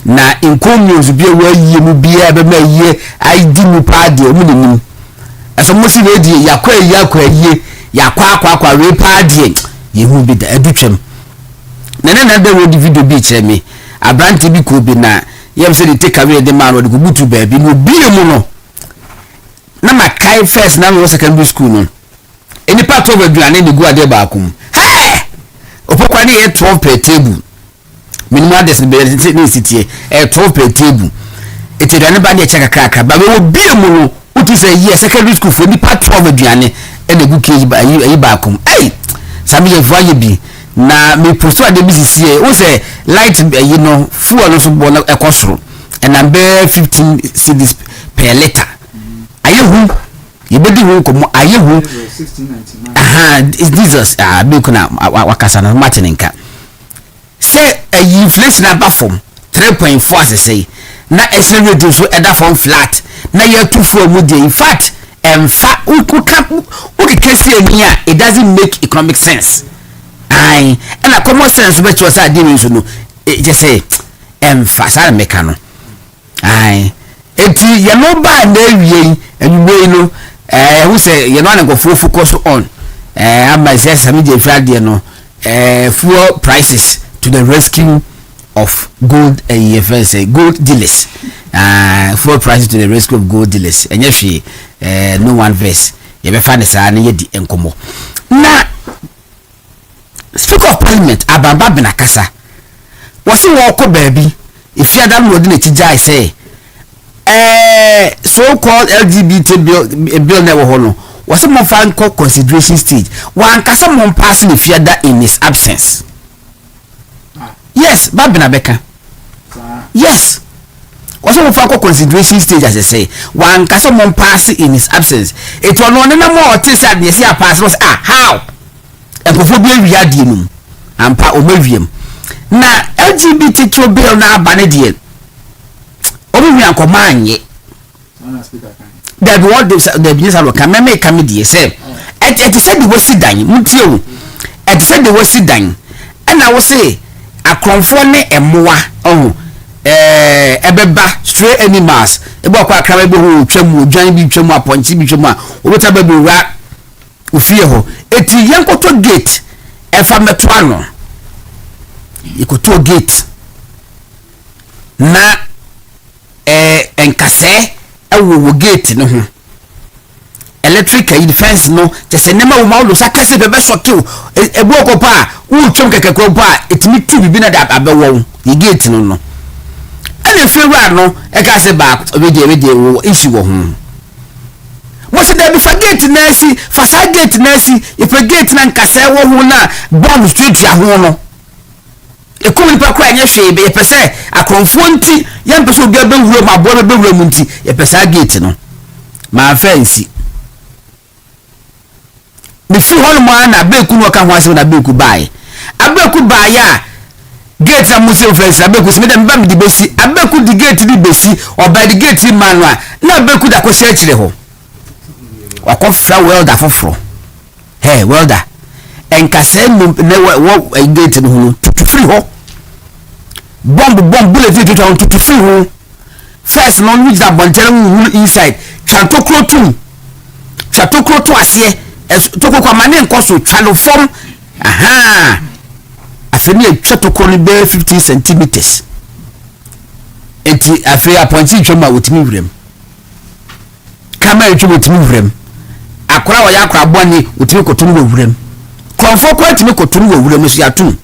na incomiums bi wa yie mu bia be ma yie ID mu pa de mu nim eso mo si we die yakwa yie yakwa we pa de ye hu bi da adutwam na de wo di video bi kire me abrante bi ko bi na yem se de take away the man wo de butu ba bi no bi mu no na makai first na me secondary school no eni part of aduane ni gu ade ba akum hey opokwa ni 12 per table minimum des ni sitie 12 per table etedane ba de check kakaka ba we bi mu no uti say yes secondary school for ni part 12 aduane ene gu keji ba yi ba akum hey sami ye voye bi na me posto ade bi sisie wo say light you know fuel no so bo na ekosoro and number 15 cedis per liter ayehu yebedi hu komo ayehu 1699 is Jesus be kuna wakasa na martininka say inflation aba from 3.4 as say na exchange rate so eda from flat na year 24 mu dey in fact emfa ukikesi enia it doesn't make economic sense and a common sense bet you say dey so no just say emfa sa meka no eti ye no ba na wie anwe no who say you no na go focus on am say sami dey friday no fuel prices to the rescue of gold gold dealers fuel prices to the rescue of gold dealers enye hwe no one verse ye be fa ne sa na ye di enkomo na speaker of parliament abamba benakasa wose wo ko baabi if you adam no de na tijai say so called LGBT bill never hono was some fan called consideration stage one kasa mon pass the fiada in his absence yes babina beka yes was some fan called consideration stage as I say one kasa mon pass in his absence it was no na more things that they say pass was how e go be wi ade num ampa o mawiem na LGBT bill na abane de obi wi ankomanye that what the business are can make come die say et said the was dan mutio et said the was dan and I will say akromfo ne emoa ebeba stray animals ebo kwa akra be ho twam odwan bi twam aponchi bi twam a obeta be wura ofie ho eti yankoto gate efa meto ano ikoto gate na enkase awo gate no ho electric defense no just nema wo ma wo sakase bebe sokiw ebu okopa wo twom kekekro pa etimi ti bibi na da abewo the gate no no ana fewura no e ka se ba obede wo issue wo ho mo se da bi fa gate na si fa sa gate na si if gate na nkase wo ho na bomb street ya ho no ekomi pa kwa nya hwe be pese akonfo nti ya mpese obi be wuro ma bo be wuro mu nti ye pese gate no ma fancy me fi hon mo na beku no ka ho ase na beku bae abeku bae a gate na musi fancy abeku se me dem ba me di besi abeku di gate di besi oba di gate manua na abeku da ko se akire ho wakofa welder foforo hey welder enkase no wo gate no ho free ho bomb bullet to free ho first no reach that bontere hu inside chantokro to ase to kwa mane nkoso twalo form afeni atwatokro ni be 15 centimeters enti afi aponti twema otimi wurem kama etwe otimi wurem akora wa yakora boni otimi kotono wurem konfo kwatimi kotono wurem so yatum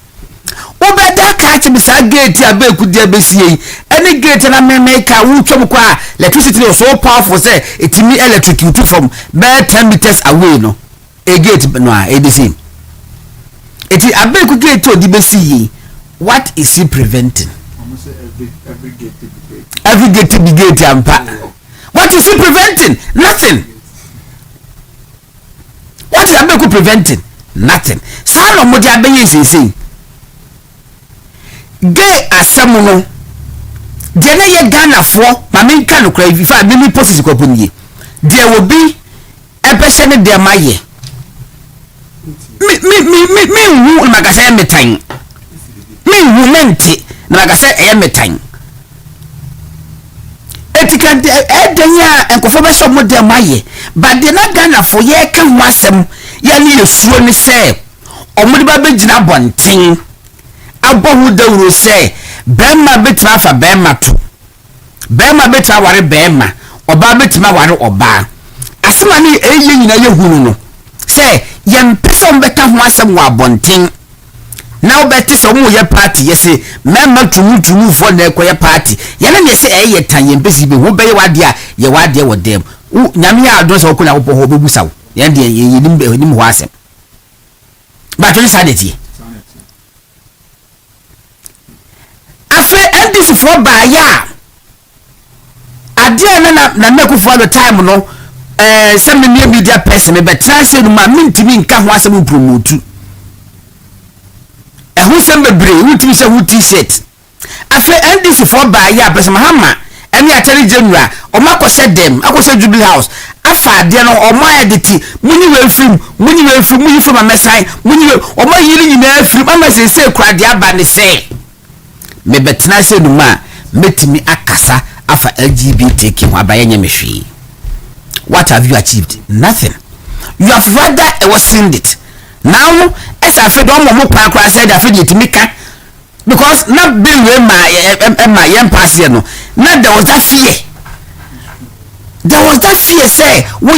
obeda ka chi bisa gate abeku dia besie any gate na memeka wutwom kwa electricity is so powerful say etimi electric you from be 10 meters away no a gate no a the same eti abeku gate odi besie what is he preventing almost every gate be gate ampa what is he preventing nothing what is abeku preventing nothing sa no mo dia benye sese gay asamuno de na ye Ghana fo ma me nka no kra ifa me post ko ponye there will be a person there maye me wu magasa metan me wu menti na magasa metan nkade edenya enkofo be so modem aye but de na Ghana for ye ka ho asem ya ne yesuo ni se omudi ba begina bonten abohu dawuro se bema betima fa bema to bema betima ware bema oba betima ware oba asema ni eye nyina ye hunu no se ye mpese ombeka ho asem wa bonten na obeti se omo ye party yese memma tumu for na ekoye party yana ne se eye tan ye mpese be ho be wade a ye wade wo dem nyame ya adon se okuna wo ho begusawo ye de ye nim ho asem ba to sanity afi ndisi for ba ya ade na meku for the time no some media person me betra se no ma mintimi nka ho asem promote who send me bray who t-shirt who t-shirt after ndc for ba ya person mahama eni atari general o mako said them akose Jubilee House afa de no o ma editi munyi we film munyi film amesai munyi o ma yiri nyina film ama se kura de aba ne se me betina se no ma metimi akasa afa LGBTQ ho abaye nyamehwe. What have you achieved? Nothing. You have rather worsened it. Now as I feel don't mo pa kwa said I feel it mika because not be my young pastor no not there was that fear say we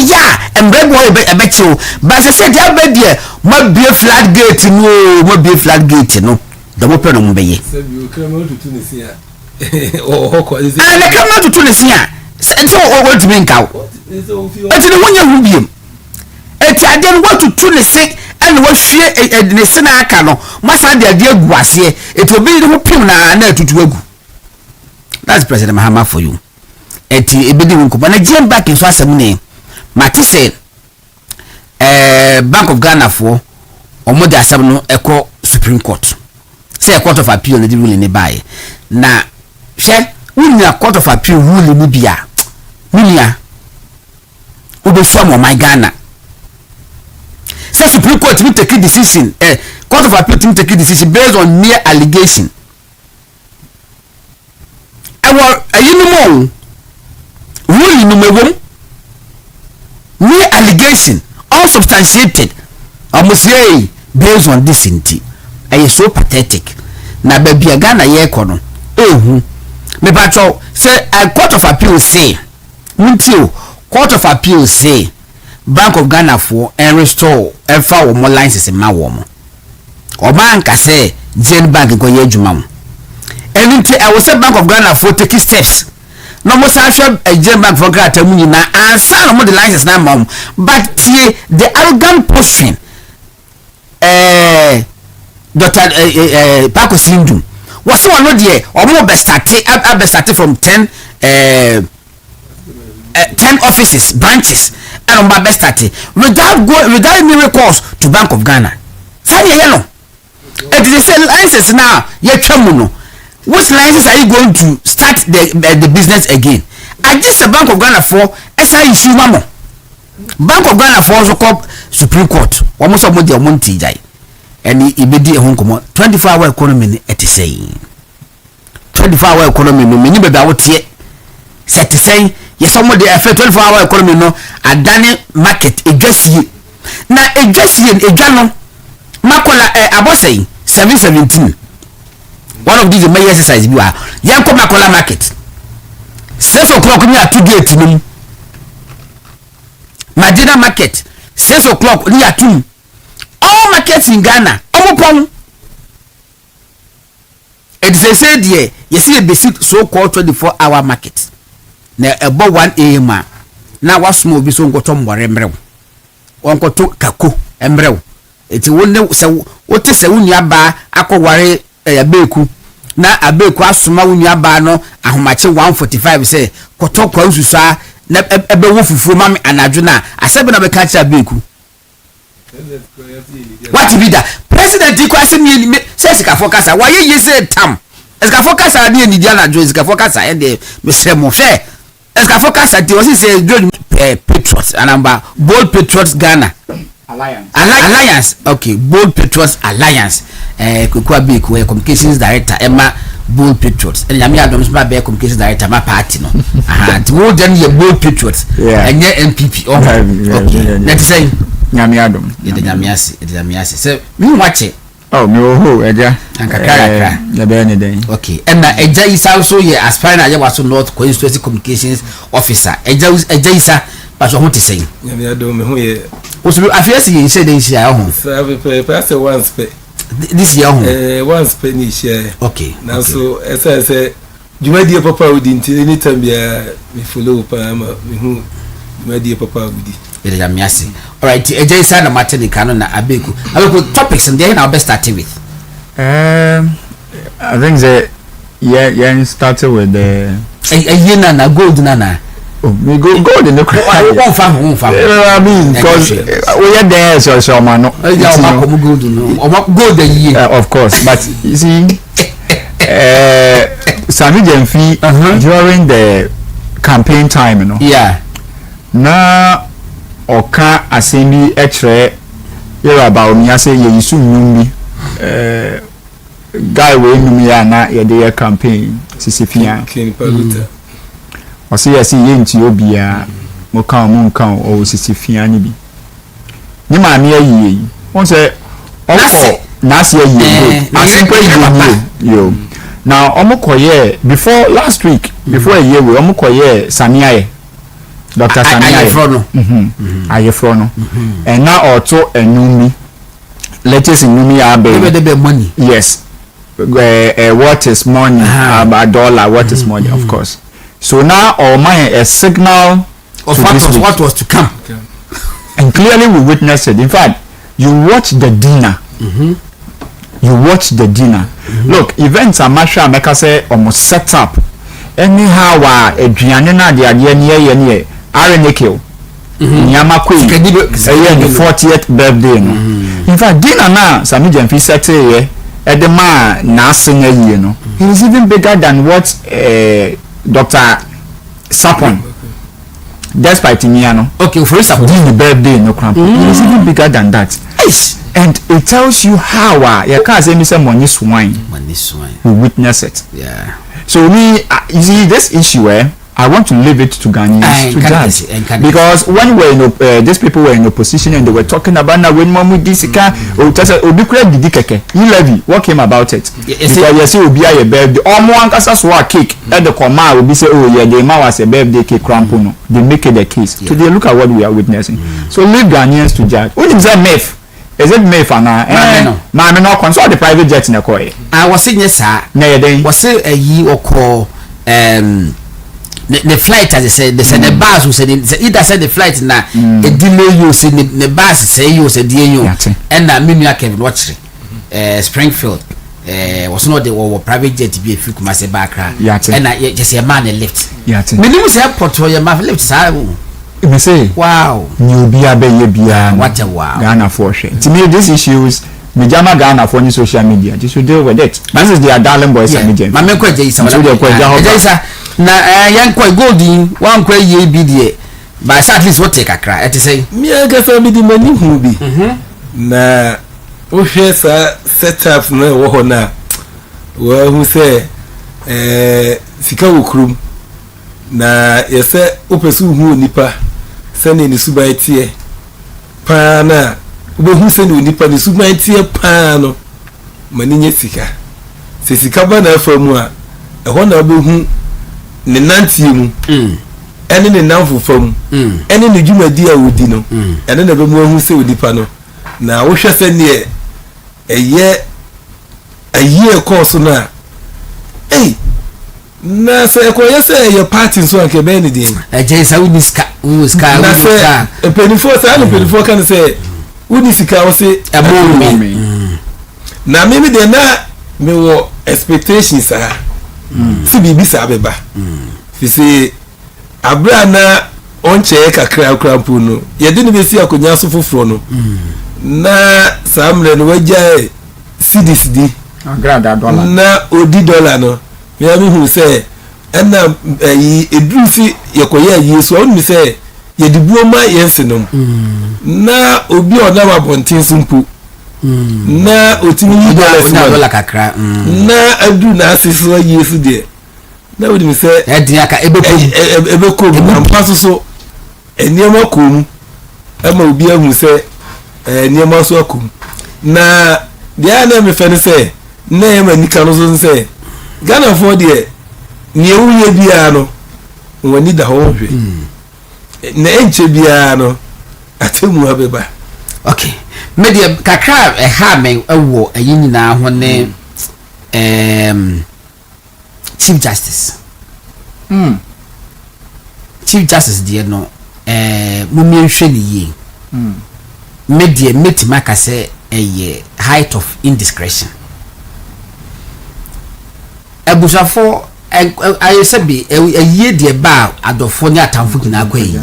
and red boy I bet you but I said that bed there might be a flat gate no the open on be you come to Tunisia and I come out to Tunisia and so what to make out until the one you eti ade what to Tunisia and what share the senaka no masa de ade aguase it will be the pim na tutu agu. That's President Mahama for you. Eti ebedi wonko ba na gem back in so asem ne mati say Bank of Ghana for omo de asem no eko Supreme Court say Court of Appeal na di rule ne bae na hwe unya Court of Appeal rule ni bia unya obe fam my Ghana. Say Supreme Court will take a decision. Court of Appeal will take a decision based on mere allegation. Mere allegation, unsubstantiated. Almost say based on this inti. I so pathetic. Na baby a Ghana ye kono. Me patrol say a Court of Appeal say. Court of Appeal say. Bank of Ghana for and restore and for more licenses in my woman. Or bank I say, Jen Bank go ye jumam. And I was a Bank of Ghana for taking steps. No more such a Jen Bank for Ghana Munina and some more the license now, mom. But the arrogant portion, Dr. Paco Sindum was so one year or more best started from 10 offices, branches. And on best without any recourse to Bank of Ghana. Sanya yellow. And they say licenses now. Ye chamuno. Which license are you going to start the business again? I just a Bank of Ghana for SI issue mamo. Bank of Ghana for also called Supreme Court. Almost a month monty jai. And he be a home 24-hour economy at the saying. 24-hour economy no many baby out yet. Set to say. Yes, somebody a 24-hour economy no a dane market a dress ye na a dress ye a jano makola abosay 717 one of these may exercise you are yanko makola market 6 o'clock near 2 gate no Madina market 6 o'clock near 2 all markets in Ghana omopon it say there you see a basic so called 24-hour market na ebo 1 am na wasmo bi so ngoto mbore mrew onkoto kako emrew eti wonne se wote se wunia ba akoware abeku na abeku asoma wunia ba no ahomache 145 se koto kwa ususa na ebe wo fufuo mame anadwo na asebe na be ka cha abeku what be that president ikwase mi se sika focus wa ye yese tam esika focus na ni dia na jo esika focus ende me se mo hwe esika focus ati o say Patriots anamba Bold Patriots Ghana Alliance okay Bold Patriots Alliance Kwekwa Beku communications director Emma Bold Patriots and yami adom so ba communication director ma party no and wo den ye Bold Patriots and ye MPP okay that is saying yami adom ye de yami ase so me watch it oh me ho eja ankakara ya be ne den okay and na eja isa also ye aspirant aja waso North Constituency Communications Officer eja isa ba so ho te saying yami adom me ho ye also afiase ye say den share ho so pass once pe this year once pe ni share okay now so say jumadi papa udi nti anytime bia me follow pa ma me hu jumadi papa udi ele ya miase all right eja isa na mateni kanu na abeku topics and then I'll best start with I think that yeah started with the na gold na oh me go in the won fa I mean because we are there so man no gold no gold of course but you see Sami Jemfi during the campaign time, you know. Yeah. Na oka asembi etre yera about me say ye yisu nyumbi guy we nyumi ya na ye de campaign sisifia King Paluta. O say yes ye nti obia mo kan o sisifia ni bi. Ni ma me ayi won say onko na se ayi asempa yi yo. Now omokoye before last week before a year we omokoye Samiaye Dr. Samiaye Ayefrono and now also enumi latest enumi abe money yes what is money about dollar what is money of course so now our mind a signal of what was to come and clearly we witnessed it in fact you watch the dinner look events are masha make say almost set up anyhow aduane na de ade ne RNK nyama kwe the 40th birthday no in fact dinner na Sami Jemfi set e the man na asenya yie no he is even bigger than what Dr. Sapon despite me no okay for his birthday no cramp he is even bigger than that and it tells you how you can't say Mr. Money swine we witness it so we you see this issue I want to leave it to Ghanaians to judge because when these people were in opposition and they were talking about now when Mamu Disika Obikura Didi Keke levy what came about it because you see Obia a birthday or one kasa so a cake at the coma will be say oh yeah the man was a birthday cake crampono they make it the case so they look at what we are witnessing so leave Ghanaians to judge what is that myth is it myth or not Mama no consult the private jet in the coy I was saying yes sir was say a ye or call the flight as they said the bus who said either said the flight na a delay you said the bus say you said you and na me Kevin watch Springfield was not the private jet be a few kuma say back and na just a man lift me no say airport where your man lift sir me say wow you be bia what a wow Ghana for share to me these issues me jama Ghana for social media just to deal with it this is their darling boys and media my me kwaje isa na yan kwa golden one kwa ye bi de but at least what take akra et say me aga fa bi di mani hu bi na o hwe sa setup na wo ho na wo hu se sika wokrum na yese opesu hu nipa se ne ni subai tie pa na wo hu se ne nipa ni subai tie pa no mani nye sika se sika ba na afa mu a ho na wo hu ne nantie mu ene ne nanfo fam ene ne dwumadi a wodi no ene na be mu ahu se odipa no na wo hwɛ sɛ ne ɛyɛ course na na sɛ ko yɛ sɛ yɛ party so anke be ne din ɛgye sa wudi ska na sɛ penifo sɛ no penifo kan sɛ wudi sika wo se ɛbɔ me na me de na me wo expectations si bibi sa beba fi se abra na onche kakra krampu no ye de ne be si akonya so foforo no na samre no wagya CDCD agrada dollar na odi dollar no me abi hu se na yi edru si yekoya yi so on mi se ye dibuo ma yense no na obi ona mabontin sumpu na otimi yi dollar kakra na adu na asiso yesu de na wodi mi se edin aka ebekom na mpaso so eniema kom ama obi ahu se eniema so akom na dia na me fe ne se na yema nika no so se Ghana for de ne ewuye bia no woni da ho hwe na enche bia no atemu abeba. Okay, media kakra ha men ewo ayin na ho ne Chief Justice Chief Justice de no mumie hwe ne yi media metima ka se height of indiscretion ebusafo ayesebi eyi de ba adofo ni atamfo kina akwa yi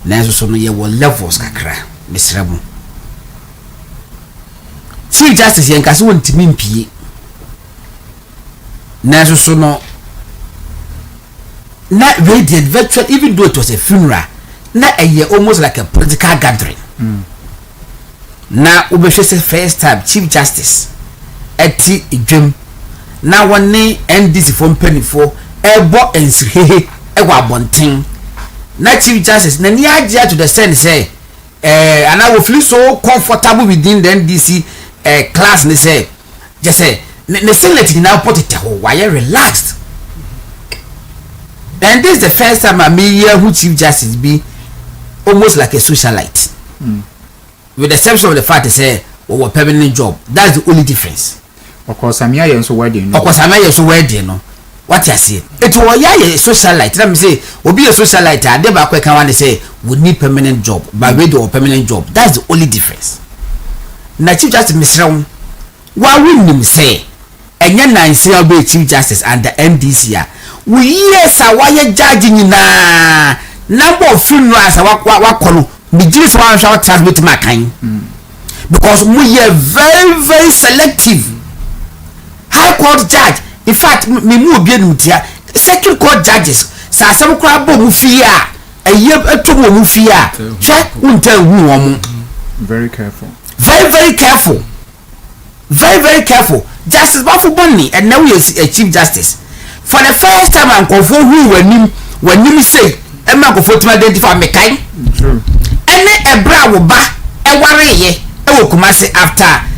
na so no ye wo levels kakra misramu Chief Justice yen kase won timi mpie na so no na radiant virtual even though it was a funeral na almost like a political gathering na obehwese first time Chief Justice eti edwem na woni NDC for mpanifo ebo ensrihehe egwa bonten na Chief Justice na ni agye to the sense say and I will feel so comfortable within the NDC class ne say just say ne singlet now put it why relaxed. And this is the first time I hear who Chief Justice be almost like a socialite with the exception of the fact they say a permanent job. That's the only difference. Of course, I'm here so wedding. Of course, I'm here so wedding. No, what you say? It was a socialite. Let me say, will be a socialite. I never quite can say would need permanent job, but we do a permanent job. That's the only difference. Now, Chief Justice Mr. Why wouldn't you say? And you're not saying about Chief Justice and the NDC. We yes, I why you judging na number of funerals. What call me? Just one shot transmit my kind because we are very, very selective. High court judge, in fact, me mu obi enu tia. Circuit court judges, sa asem kwa bo mu fia, eto bo mu fia. Hwe unta hu won. Very careful. Very, very careful. Very, very careful. Justice Bafu Bonni, and now he is a Chief Justice. For the first time, I'm confirmed who when you say, I'm not confirmed to identify me kind. True. And then a brow ba, a warrior, will come after.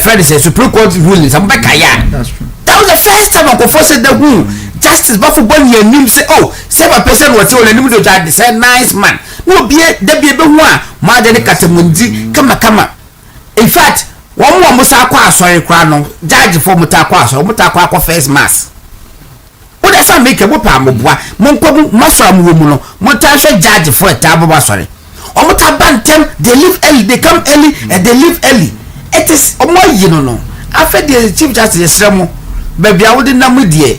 Friday says Supreme Court rulings. I'm back. That's true. That was the first time I confessed the who Justice Bafu Bonni and him say, oh, 7% was all and you judge say nice man. No be there be a one, Madden Katamundi, come. In fact, one more Musakwa, sorry, crown, judge for Mutakwa, so Mutakwa first mass. What does that make a whoopam, Monko Muslim woman, Montasha judge for a table, sorry. Or Mutabantem, they leave early, they come early, and they leave early. It is a more you know. After the Chief Justice Remo, baby, I wouldn't know media.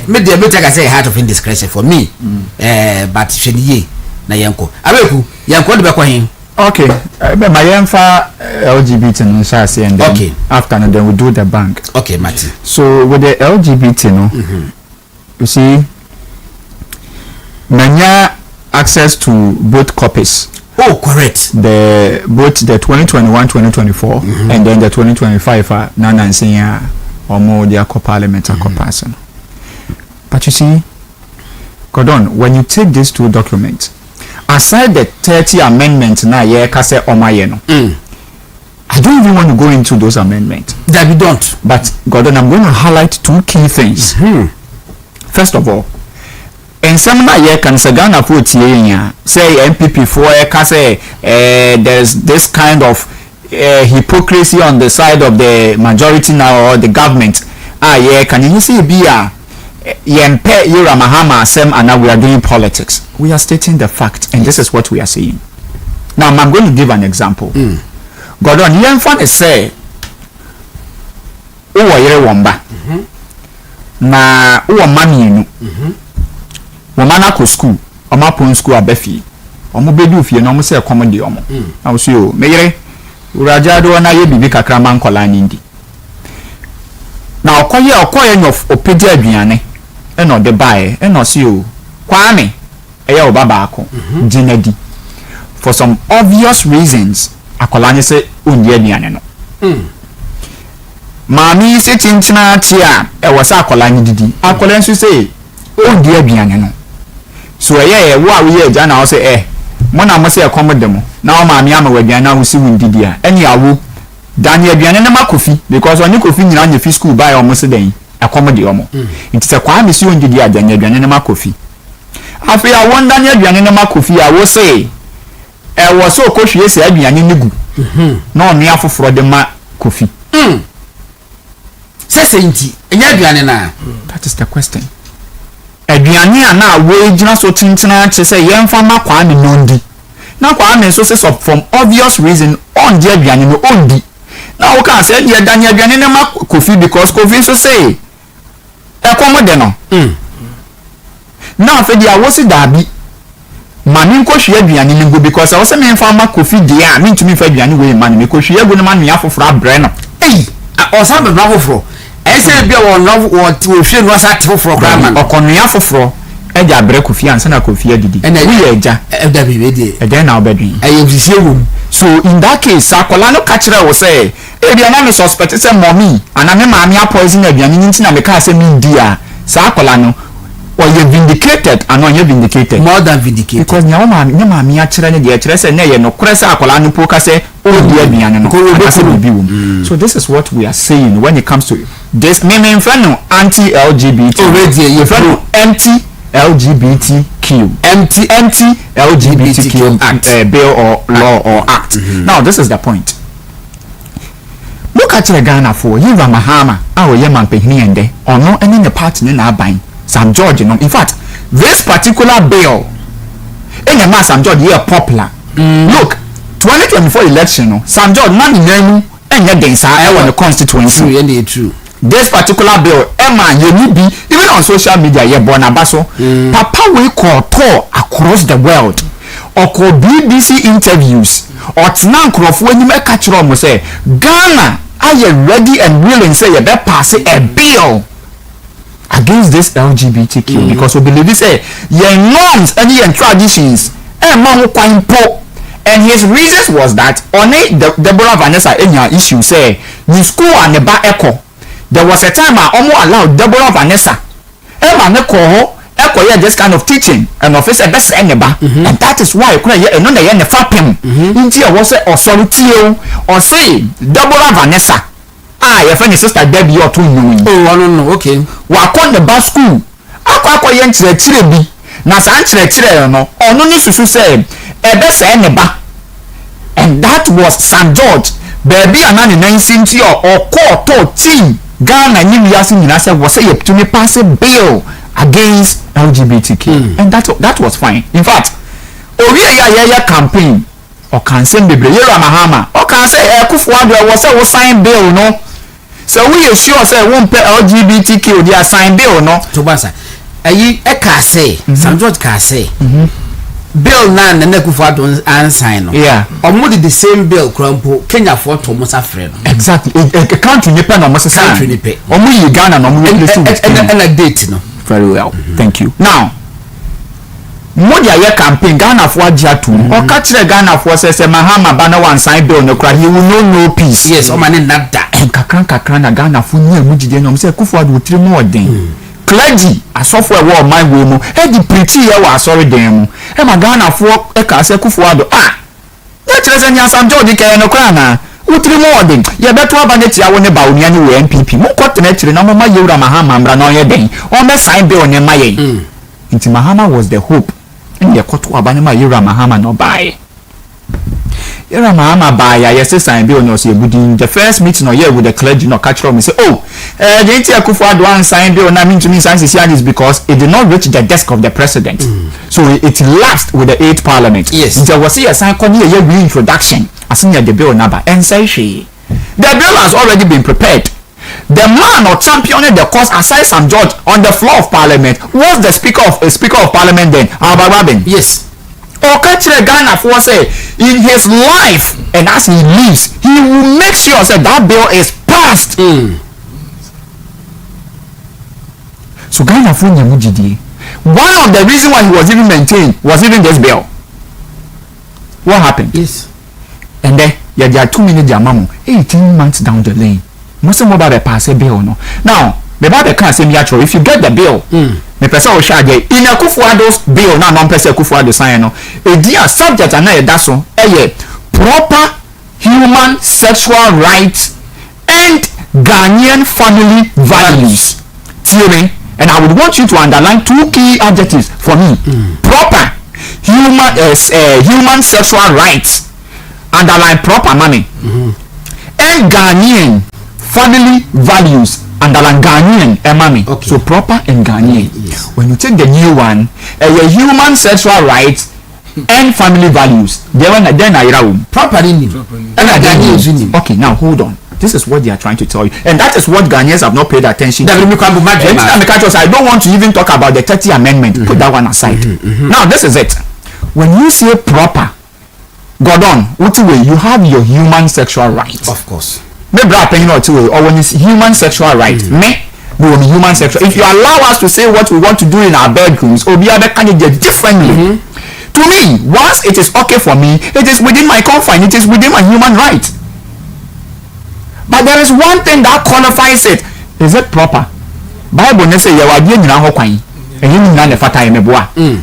Media better say heart of indiscretion for me. But should ye na yanko. Abeku, yanko de beko him. Okay, my emfa LGBT no shall say and then okay. After and then we do the bank. Okay, Martin. So with the LGBT no, you see, manya access to both copies. Oh, correct. Both the 2021-2024 and then the 2025 Nana Senior or more their co-parliament and co-person. But you see, Gordon, when you take these two documents, aside the 30 amendments na ye kase omayeno, I don't even want to go into those amendments. That we don't. But Gordon, I'm going to highlight two key things. First of all, and some na ye can say Ghana for say MPP for say there's this kind of hypocrisy on the side of the majority now or the government. Yeah, can you see be yempe yura mahama asem and now we are doing politics. We are stating the fact and this is what we are saying. Now I'm going to give an example. Gordon, yemfan is say uwa yere wamba na uwa mami inu womana ko school oma pon school abafi omo bedu fie na omo se comedy omo na wo so yo meyere uraja do na ye bibi kakra man kola ndi na okoye nyof opedi aduane e no de bae e no se o kwame e ya obaba ako jinadi for some obvious reasons akola ne se ondi aduane no maami se chinchina tia e wasa akola ne didi akola nso se ondi aduane no so ye wo a wo ye agya na wo se mo na mo se ekomode mo na wo maami ama waduane na wo si wundidi a eni awo dani aduane na makofi because oni kofi nyina nya fi school buy o mo se den ekomode o mo nti se kwa mi si wundidi a dani aduane na makofi afi a won dani aduane na makofi a wo se wo so kohwie se aduane ne gu na oni afoforo de ma kofi sese nti enya aduane na that is the question aduane a na wo ejina so tintina che se yemfa ma kwa me nondi na kwa me so se from obvious reason on the aduane no ondi na wo kan se die dani aduane ne ma kofi because kofi so say ekomode no na afi dia wo si dabi mami nko hwe aduane ne go because wo se me mfa ma kofi dia me ntumi fa aduane we ma me ko hwe egu ne ma no afoforo abre no o sa be bra foforo ese bia wo no wo hwe no sa te foforo kra ma okonoya foforo eja abre kofi ansa na kofi adidi we ye eja da bi we di eden na obedun ayemfisi ewu so in that case akola no ka kire wo say bia na me suspect say mommy ana me maami poison aduane nti na me ka say me dia sa akola no or you vindicated and on you vindicated more than vindicated because nya maami a kire ne de kire say na ye no kure say akola no po ka say o di aduane no so this is what we are saying when it comes to this me infano anti-LGBT already you friend LGBTQ LGBTQ act, bill or law or act now this is the point look at the Ghana for you Mahama our yeman pehini ende ono any the party na aban Sam George no in fact this particular bill in the mass Sam George here popular look 2024 election no Sam George man nanu enye densa e won the constituency true this particular bill Emma you be even on social media ye born abaso papa we call tour across the world or call BBC interviews or tnan krofo enyim e ka kire omo say Ghana are you ready and willing say you be pass a bill against this LGBTQ because we believe say your norms and your traditions man kwan po and his reasons was that on Deborah Vanessa enya issue say ni school and ba echo there was a time I almost allowed Deborah Vanessa man echo yeah this kind of teaching and officer best aneba and that is why kuna ye no na ye ne fapem nti e wo say authority or say Deborah Vanessa your friend sister Debbie or two no I don't know okay wa kon the bas school akwa ye nkyerɛkyerɛ bi na sa nkyerɛkyerɛ no ono ni susu say e best aneba and that was St. George baby anani nansinti or court to team Ghana nyim yasi nyina say wo say ye to me pass a bill against LGBTQ and that was fine in fact owie ya campaign o kan say bebre Yera Mahama o kan say Kufuor was say wo sign bill no so we are sure say won pe LGBTQ they sign bill no to basa ayi e ka say St. George ka say bill na Kufuor don sign no yeah omo the same bill krampo Kenya for to mo safre no exactly a country nipa na mo say country nipa omo yi Ghana na omo replace and a date no very well thank you now modia ye campaign Ghana for agya to o ka kire Ghana for say Mahama ba na one sign bill no kra he will no peace yes o man nada kakran na Ghana for nya mugide no say Kufuor do tiri mo odin clergy asofo e wo man we mu e di preach ye wa sorry den mu e ma Ghana for e ka say Kufuor do na kire say nya St. George ke no kra na utiri mo odin ye beto abanye tia wo ne ba onia ne we MPP mo kwotena kire na mo ma Yera Mahama mbra na oye den o me sign bill ne ma ye nti Mahama was the hope in the court abanye ma Yera Mahama no buy Yera Mahama buy ya say sign bill no say budin the first meeting no here with the clergy no catch me say the nti Kufuor do one sign bill na mean to me sign is because it did not reach the desk of the president so it lapsed with the 8th parliament yes there was a sign kon here reintroduction as near the bill number and say she the bill has already been prepared. The man or championing the cause aside St. George on the floor of parliament was the speaker of parliament then Abababin. Yes. Okachire Ghana for say in his life and as he lives he will make sure say that bill is passed. So Ghana for nyamujidi. One of the reasons why he was even maintained was even this bill. What happened? Yes. And then Yeah, there are 2 minutes mama 18 months down the lane. Most of them pass a bill no. Now, the Bible can't say if you get the bill, the person will share in a Kufuado's bill, now non-person Kufuado sign no. A dear subject and that's so proper human sexual rights and Ghanaian family values. Theory, and I would want you to underline 2 key adjectives for me. Proper human sexual rights, underline proper money, and Ghanaian family values, underline Ghanaian and mommy. Okay. So proper and Ghanaian. Yes. When you take the new one, human sexual rights and family values, then I proper in okay, now hold on. This is what they are trying to tell you, and that is what Ghanaians have not paid attention to. I don't want to even talk about the 30th Amendment. Put that one aside. Now this is it. When you say proper, Gordon, what way you have your human sexual rights? Of course. Maybe or when it's human sexual rights, human sexual. If you allow us to say what we want to do in our bedrooms, or be other candidates differently. To me, once it is okay for me, it is within my confine. It is within my human right. But there is one thing that qualifies it. Is it proper? Bible say you are doing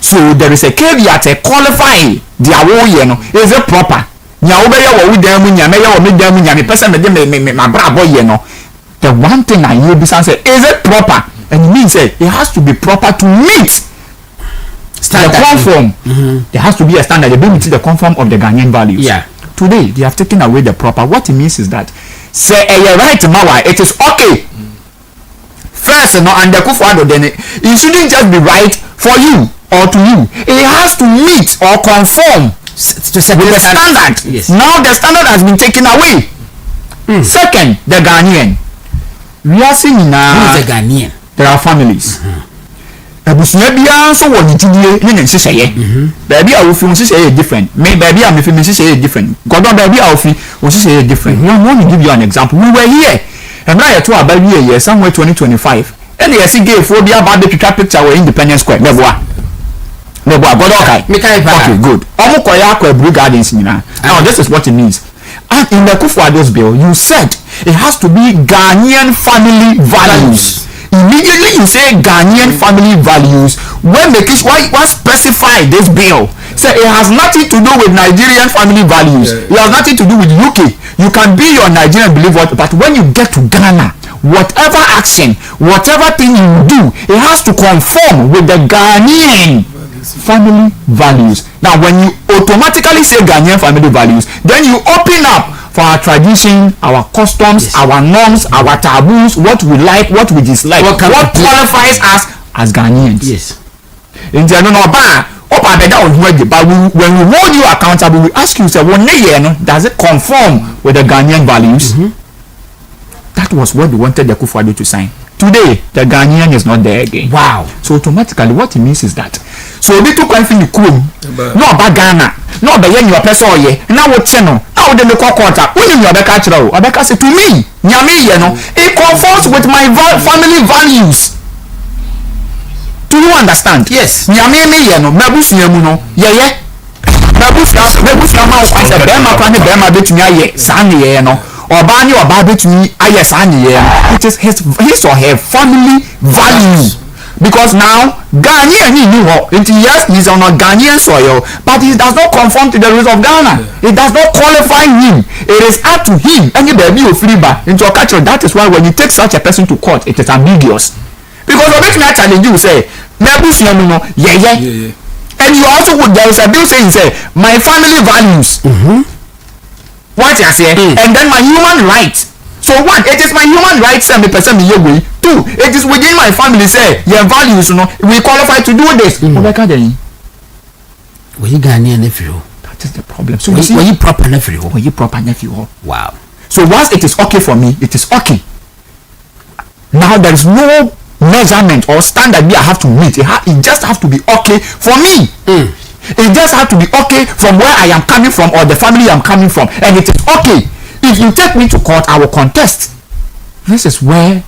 so there is a caveat to qualify the away. Is it proper? The one thing I hear this answer, is it proper? And it means it has to be proper to meet standard. The conform. There has to be a standard. They don't meet the conform of the Ghanaian values. Yeah. Today they have taken away the proper. What it means is that say a right mawa, it is okay. First, and the Kufuado, then it shouldn't just be right for you or to you. It has to meet or conform with the standard. Yes. Now the standard has been taken away. Second, the Ghanaian. We are seeing now. Who is the Ghanaian? There are families. Baby, I will feel different. Baby, I'm different. God, baby, I will feel different. I want to give you an example. We were here, and now you're about a year, somewhere 2025. And they see gay phobia about the picture were Independence Square. Okay, good. Now, this is what it means. And in the Kufuado's bill, you said it has to be Ghanaian family values. Immediately you say Ghanaian family values. When the case why specify this bill? Say it has nothing to do with Nigerian family values. It has nothing to do with UK. You can be your Nigerian belief what, but when you get to Ghana, whatever action, whatever thing you do, it has to conform with the Ghanaian family values. Now when you automatically say Ghanaian family values, then you open up for our tradition, our customs, our norms, our taboos, what we like, what we dislike, what qualifies us as Ghanaians. Yes. In the but when we hold you accountable, we ask you, say, does it conform with the Ghanaian values? That was what we wanted the Kufuado to sign. Today, the Ghanaian is not there again. Wow. So automatically, what it means is that so we took one thing you cool, no about Ghana, no about your person or ye, now what channel, now the local quarter, when you are the cultural, Abeka said to me, Nyami, it conforms with my family values. Do you understand? Yes. Nyami, Mabus Yamuno, yeah, Mabus Yama, I said, Bema, bet me, Sani, or Bani or Babet me, it is his or her family values. Because now Ghanaian yes, he's on a Ghanaian soil, but he does not conform to the rules of Ghana. It does not qualify him. It is up to him. Any baby of freeba into a culture. That is why when you take such a person to court, it is ambiguous. Because of it, naturally you say, and you also would there is a bill saying say my family values. What you say, and then my human rights. So one, it is my human rights and the person me way. Two, it is within my family say your values, we qualify to do this. Were you Ghanaian nephew? That is the problem. So were you proper nephew? Were you proper nephew? Wow. So once it is okay for me, it is okay. Now there is no measurement or standard I have to meet. It just have to be okay for me. It just have to be okay from where I am coming from or the family I am coming from, and it is okay. If you take me to court, I will contest. This is where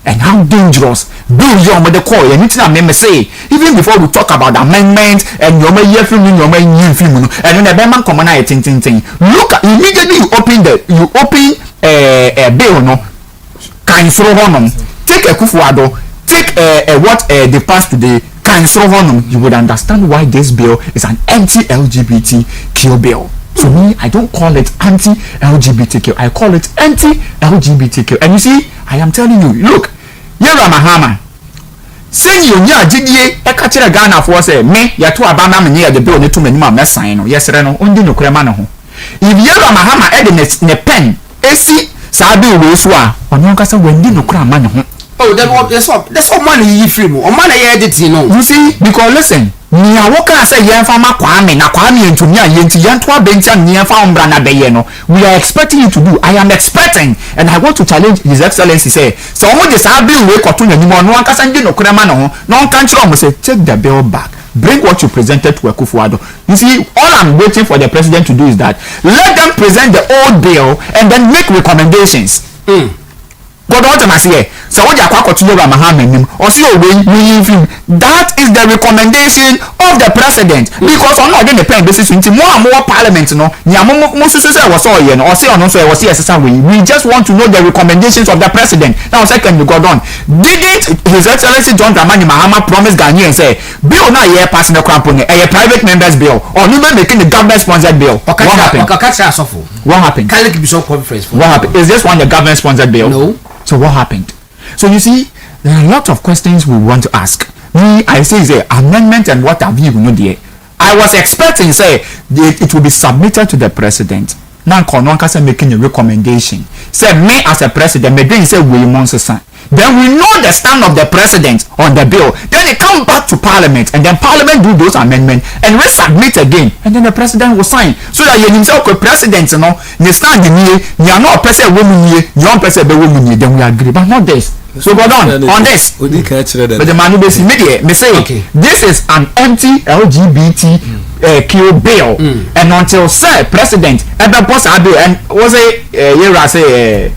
and how dangerous bill you on the call you need to remember say even before we talk about amendments and your year film and then the Berman common look at immediately you open a bill no can throw on take a kufuado take what they passed today can throw on you would understand why this bill is an anti-LGBTQ bill. So me, I don't call it anti-LGBTQ. I call it anti-LGBTQ. And you see, I am telling you, look, Yera Mahama, say you nya GDA, a catcher Ghana for say, me, ya to abana near the bill, to many messine, yes, Reno, undi no cremano. If Yera Mahama added ne pen, AC, Sabi Weswa, or no cassa when no cramano. Oh, that's what money you free more. Money edit, you know. You see, because listen. Nia woka say yen fama kwame na kwame into nia yenti yentwa bentia nia fa umbra na beyeno. We are expecting you to do. I am expecting and I want to challenge His Excellency say. So who this bill we kotu nyimo no ankasa ndi no krema no no kan chiro mo say take the bill back. Bring what you presented to Akufo-Addo. You see, all I'm waiting for the president to do is that let them present the old bill and then make recommendations. God what am I say? So what you are to Mahama or see that is the recommendation of the president because on not the pen basis into more and more parliament no most say was all you or say on also was we just want to know the recommendations of the president. Now second you got on didn't His Excellency John Dramani Mahama promise Ghanaians say bill not here passing the crown pony a private members bill or no making the government sponsored bill. What happened? What happened? What happened? Is this one the government sponsored bill? No. So what happened? So you see, there are a lot of questions we want to ask. Me, I say amendment and what have you know there. I was expecting say it will be submitted to the president. Now Kononka say making a recommendation. Say me as a president, me doing say we want to sign. Then we know the stand of the president on the bill. Then it come back to parliament and then parliament do those amendments and resubmit again and then the president will sign. So that you himself the president you know you stand in here you are not a person woman here you are person be woman here then we agree but not this. So go on this. But the man who me say okay. This is an anti-LGBT bill and until say president ever post a bill and was a say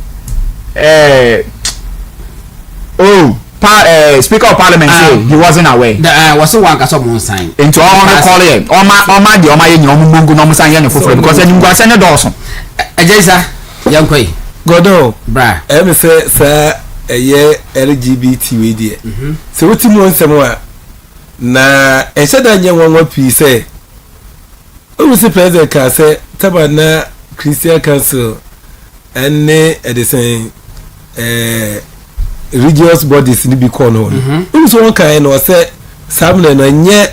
Speaker of Parliament say he wasn't aware. Was so one person sign. Into all the call here. Oma the Oma you mungu no sign no for because you go send Dawson. Ejesa yankoi. Godo bra. Em say LGBT we dey. So what you want some na e said anya one pi say o say president ka say tabana Christian Council and edison religious bodies ni bi call no. So one kind no say samle no nye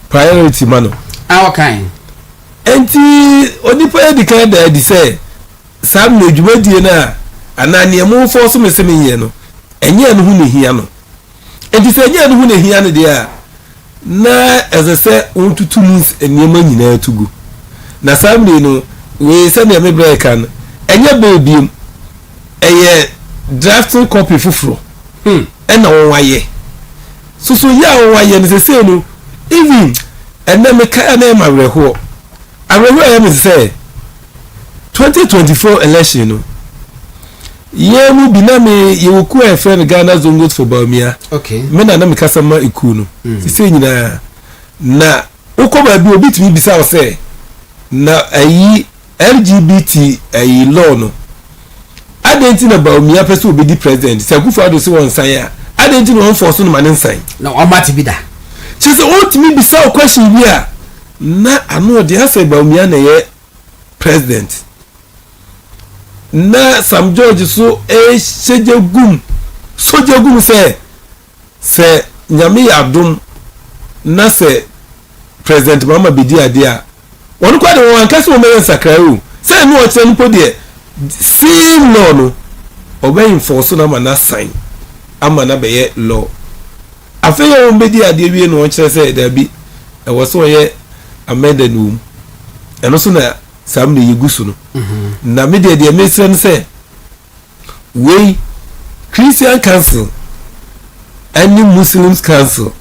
priority man. Our kind. Enti onipa e di kind dey say samle dwumadie na anani emu force me se me ye no. Enye no hu ne hia no. Enti se enye no hu ne hia no dia na as say ontutu mus eniema nyina tugu. Na samle no we se na me break an enye baby eye drafting copy fufuro na won waye so ya won waye ne se no even ena me ka na ma reho ya me say 2024 election no ye mu bi na me ye woku e friend Ghana zongo for Bawumia okay me na me kasa ma iku no se nyina na ukoba bi obi timi bisa o say na ayi LGBT ayi law no adenti na Bawumia person obi di president se Akufo-Addo se won san ya adenti no won force no man san na o mati bi da she say o timi bisa o question bi a na ano de ase Bawumia na ye president na Sam George so soje gum se nyame adum na se president mama bidi ade a won kwa de won kase o mere sakra o se no o che npo de same law no obey enforce na mana sign amana be ye law afa ye won bedi ade wie no kire se da bi e wo so ye amended no eno so na sam ne yigusu no na me de mesre no se we Christian Council and Muslims Council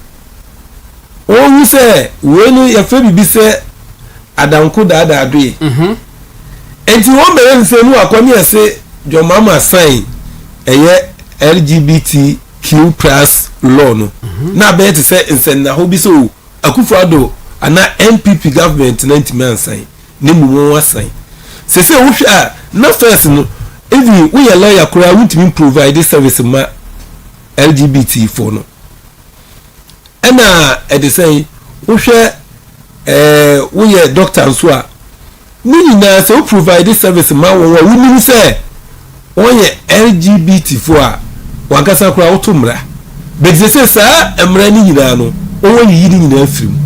o say we no ye fa bibi se adanko da adoe enti won be nse nu akwani ese jo mama sign eye LGBTQ LGBTQ plus law no na be to say insen na ho bi so Akufo-Addo ana NPP government na ntimi ansan ne mu wasan se wo hwe a na first no even we are lawyer kura wintimi provide service ma LGBT for no ana e de say wo hwe we are doctor nso a ni na se provide service ma wo nim say onye LGBT for a wakasa kura otumra but se say sa emra ni nyina no onwe yi ni nyina afirim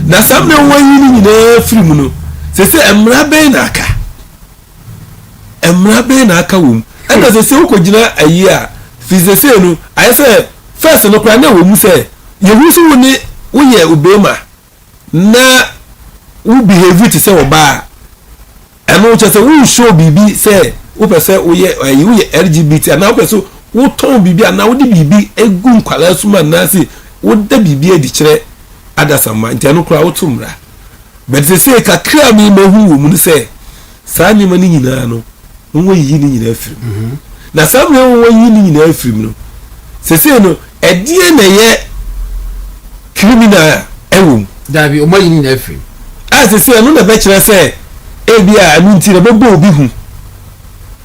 na sam na onwe yi ni nyina afirim no se say emra ben na aka wom enda se say ukogina ayi a fizese no ayi say first no kura na wo mu say yehusu wo ni wo ye obema na wo behave to say oba eno che say wo show bibi say wo pese wo ye LGBT na wo pese wo ton bibi na wo di bibi egu nkwala suma na si wo da bibi edi kire adasama ntano kura wo tumra but say kakra mi mahu wo mu say sa ni mani nyina no wo yi ni nyina afirim na sam na wo yi ni nyina afirim no say no edie na ye criminal ewum dabi o mo yi ni nyina afirim say no na be kire say ebia anu nti na bebo obi hu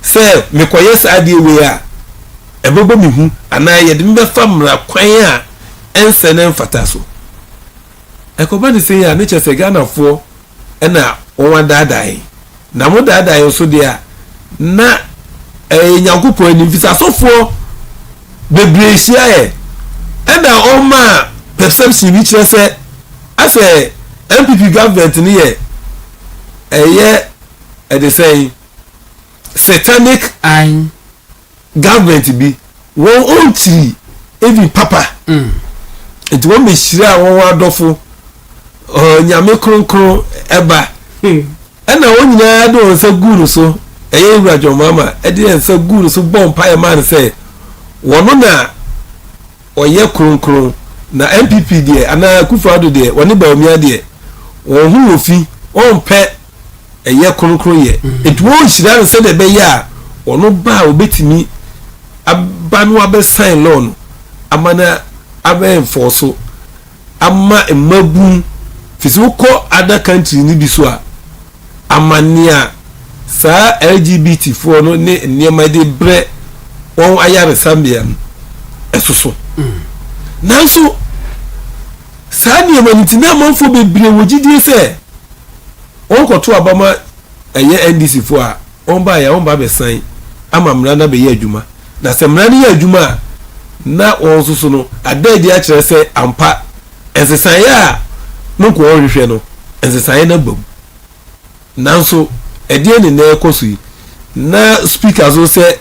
say mekoye sa de we a ebebo mi hu ana ye de me famra kwan a ense na mfata so ekoba ni say ya ne che say Ghana fo na won daadai na mo daadai so de a na Nyankopon ni visa so fo bebre hia e na o ma perception bi kire say ase MPP government ni ye they say satanic and government be won onti even papa it won me shira won wadofo nyame kronkron eba na won nyina do nsa guru so ewurajo mama de nsa guru so bom pae man say wono na oye kronkron na MPP de ana Akufo-Addo de woni ba omia de won hu ofi on pe eye kronkron ye it won shira se de be ya ono ba obetimi abanu abe sign law no amana abe enforce amma emabun fisi ko other country ni bi so a amania sa LGBT for no ne niema de bre won ayare sambia esoso nanso sa niema ntina manfo bebre wogidie se on ko to abama eye NDC for a on ba ya on ba be sign amamra na be ye adwuma na semra ni ye adwuma na on soso no adadi a kire se ampa ensesan ya no ko ohwehwe no ensesan na bam nanso edie ne na ekosu na speaker so se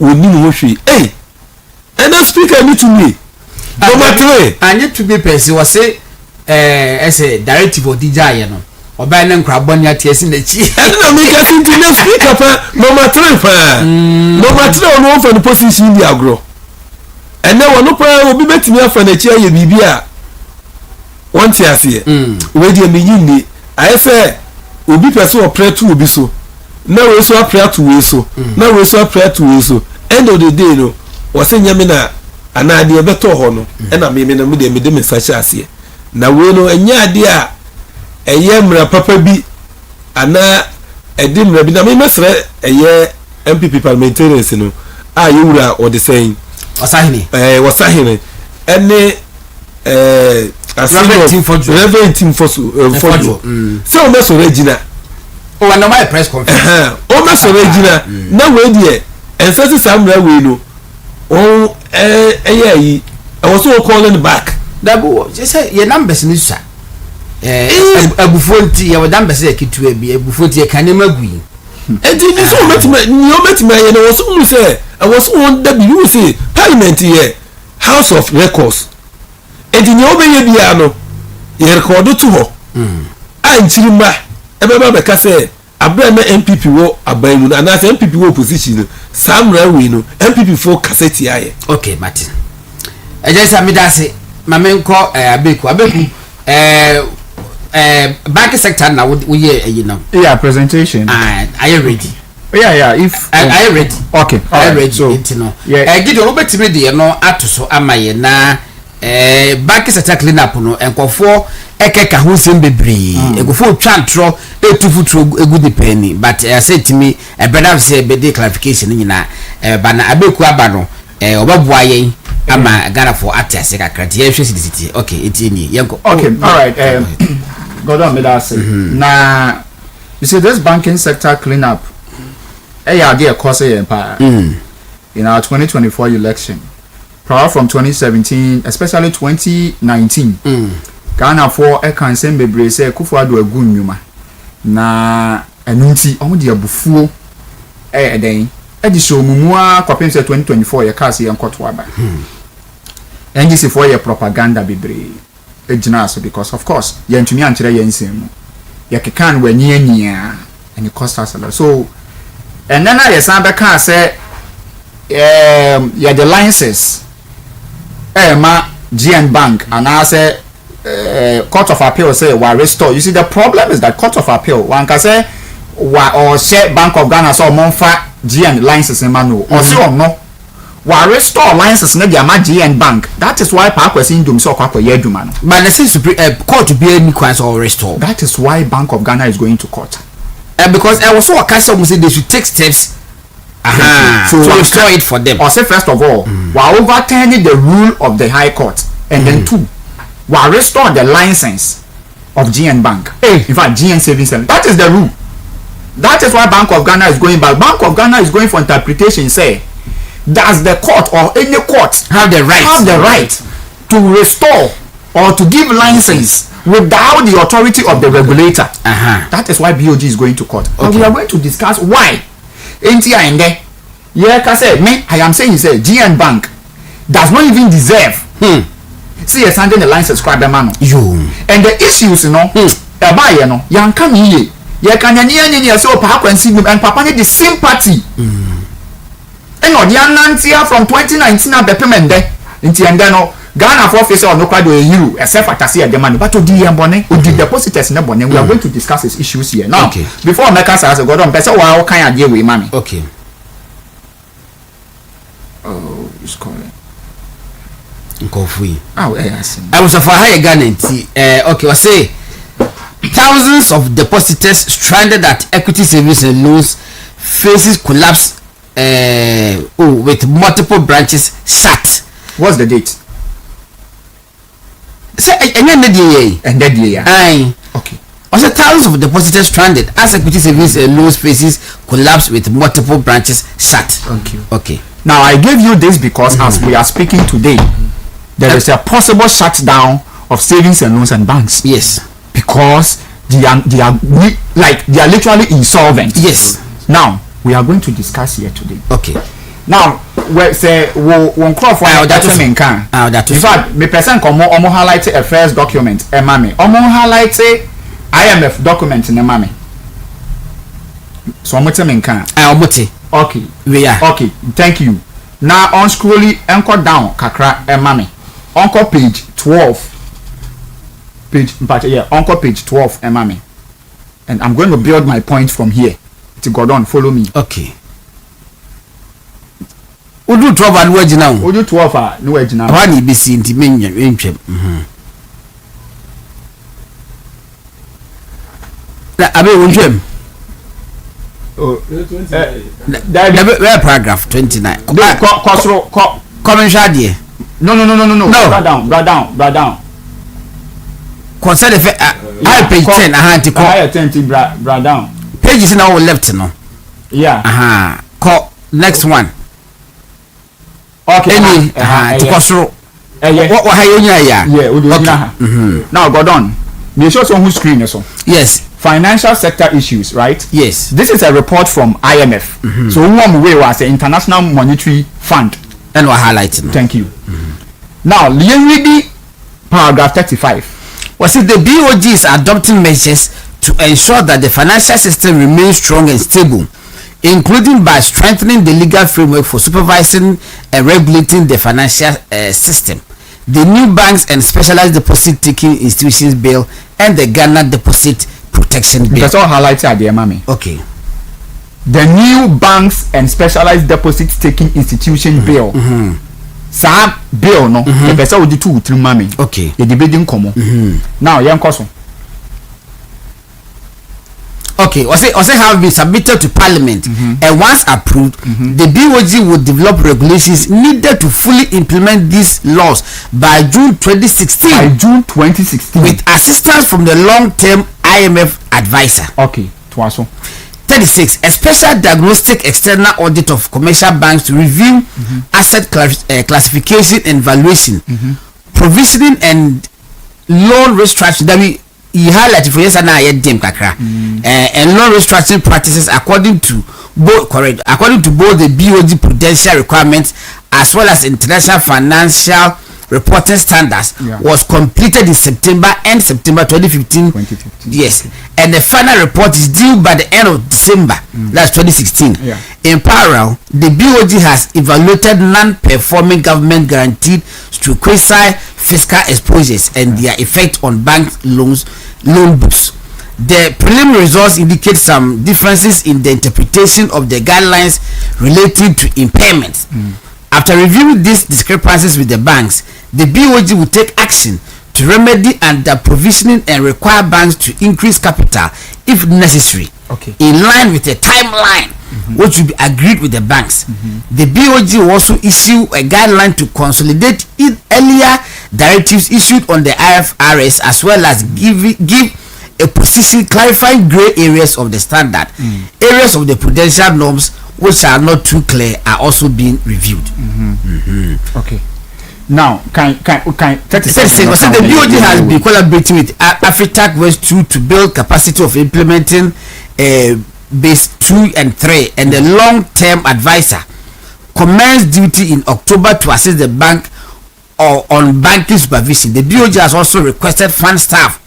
oni mo hwe and the speaker need to me number 3 anye to be person was say as a directive odija ye no oba na nkraboni atiesi na chi na me get into the speaker pa number 3 pa number 3 on one for the position di agro and then one pa obi betimi afa na chi aye bibia won ti ase we di me yini I say obi person opera to obi so na we so opera to we so na we so opera to we so end of the day no was nyame na ana de beto ho no na me na me de me sachi ase na we no enya ade a eye mra papa bi ana edi mra bi na me mesre eye MPP parliamentarians no a yewura o de saying wasahine ene Reverend Team Fojo so o meso regina o wa no my press conference o meso regina na we die ensase samra we no o yi I was so calling back dabo je say your numbers ni sa abufonti ya wadamba se kitu bi abufonti kanema gui enti ni so metima ye no so mu say I was on you say parliament here house of records enti ni obenye bia no ye record to ho anchirima ebeba be ka say abra na MPP wo aban mu na say MPP wo position samra we no MPP for cassette aye okay Martin ejesa midase mamenko abeku bank sector na we ye you know presentation are you ready Yeah. If I read. Okay. I read. So yeah. Gideon obetimi de no atoso amaye na bank sector clean up no enkofo ekeka ho sem bebre egofo twantro etufutro egu depending but I said to me a better say be clarification nyina ba na abeku aba no obaboa yen ama Ghana for atase kakra tie hwe city okay etini yenko okay all right God on me that say na you see this banking sector clean up yeah dey cause yen pa in our 2024 election prior from 2017 especially 2019 Ghana for e kan sem bebre say Kufuado agu nnwuma na enunti omo de abufuo eden e di show mumua kwapem say 2024 ye case ye nkoto aba NGC for ye propaganda bebre e gina so because of course ye ntumi ankere ye nsem ye kekan wani ania and it cost us a lot so and then I san be kan say the licenses ma GN Bank and I say Court of Appeal say why restore. You see the problem is that Court of Appeal one can say why or share Bank of Ghana so monfa GN license in manu or say or no why restore license na dia ma GN Bank. That is why pa kwesi ndum so kwa ye adwuma no. But the Supreme Court to be any kwan or restore. That is why Bank of Ghana is going to court. Because I was so accustomed to say they should take steps to restore it for them. Or say first of all, while overturning the rule of the High Court, and then two, while restore the license of GN Bank. In fact, GN Savings Center. That is the rule. That is why Bank of Ghana is going back. Bank of Ghana is going for interpretation. Say, does the court or any court have the right to restore or to give license without the authority of the regulator? That is why BOG is going to court. Okay. And we are going to discuss why. NTI and there, yeah, can say me. I am saying, say GN Bank does not even deserve. See, you're sending the line subscriber man. And the issues, you know, buy, you know, young come here. You can near so papa and see them and papa need the sympathy. And no, the Nantia from 2019 at the payment there. And then Ghana for face or no quite you except for Tassia the money, but to the money, who did depositors in the money. We are going to discuss these issues here now. Okay. Before I make us as a god on better, what kind of deal with mommy? Okay. Oh, it's calling. Oh, yes. I was a for higher Ghana. Okay, I say thousands of depositors stranded at Equity Savings and Loans faces collapse with multiple branches shut. What's the date? Say and then yeah. Okay. Also, thousands of depositors stranded as Equity Savings and Loans faces collapse with multiple branches shut. Thank you. Okay. Now I gave you this because as we are speaking today, there is a possible shutdown of savings and loans and banks. Yes. Because they are literally insolvent. Yes. Now we are going to discuss here today. Okay. Now we say one crop for that in can. In fact, me person come omo highlight a first document e mame. Omo highlight IMF document in e mame. So omo tell me can. Omo. Okay. We are. Okay. Thank you. Now on scrolly anchor down kakra e mame. Uncle page 12. Uncle page 12 e mame. And I'm going to build my point from here. To go on, follow me. Okay. Odu 12 and wedge now. Odu 12 no wedge now. Wani be seen to me ntwem. La abe ntwem. Oh, where paragraph 29. Come shade. No. Bra down. Concern the page 10 bra down. Page is now left no. Yeah. Next one. Okay. To kosoro. What yeah. Now go on. Me show some who screen so. Yes. Financial sector issues, right? Yes. This is a report from IMF. So one way was the International Monetary Fund. And we're highlighting. Thank you. Now, read paragraph 35. Was it the BOG is adopting measures to ensure that the financial system remains strong and stable, including by strengthening the legal framework for supervising and regulating the financial system, the new banks and specialized deposit taking institutions bill, and the Ghana Deposit Protection Bill. That's all highlighted there, mommy. Okay. the new banks and specialized deposit taking institution bill. Sa bill no the person would do two three mami. Okay. The debating komo. Now yan koso. Okay, also have been submitted to Parliament, and once approved, the BOG will develop regulations needed to fully implement these laws by June 2016. By June 2016. With assistance from the long-term IMF advisor. Okay, twaso. 36. A special diagnostic external audit of commercial banks to review asset classification and valuation, provisioning and loan restructuring. That we highlight for yes and and loan restructuring practices according to both the BOG prudential requirements as well as international financial reporting standards was completed in September 2015. Yes, and the final report is due by the end of December. That's 2016. In parallel, the BOG has evaluated non-performing government guaranteed to quasi fiscal exposures and their effect on bank loan books. The preliminary results indicate some differences in the interpretation of the guidelines related to impairments. After reviewing these discrepancies with the banks, the BOG will take action to remedy under provisioning and require banks to increase capital if necessary, in line with a timeline which will be agreed with the banks. The BOG will also issue a guideline to consolidate earlier directives issued on the IFRS as well as give a position clarifying gray areas of the standard. Areas of the prudential norms which are not too clear are also being reviewed. Okay. Now, can 36. Also, the BOG has been collaborating with Afritac West 2 to build capacity of implementing base 2 and 3, and the long-term advisor commenced duty in October to assist the bank on banking supervision. The BOG has also requested fund staff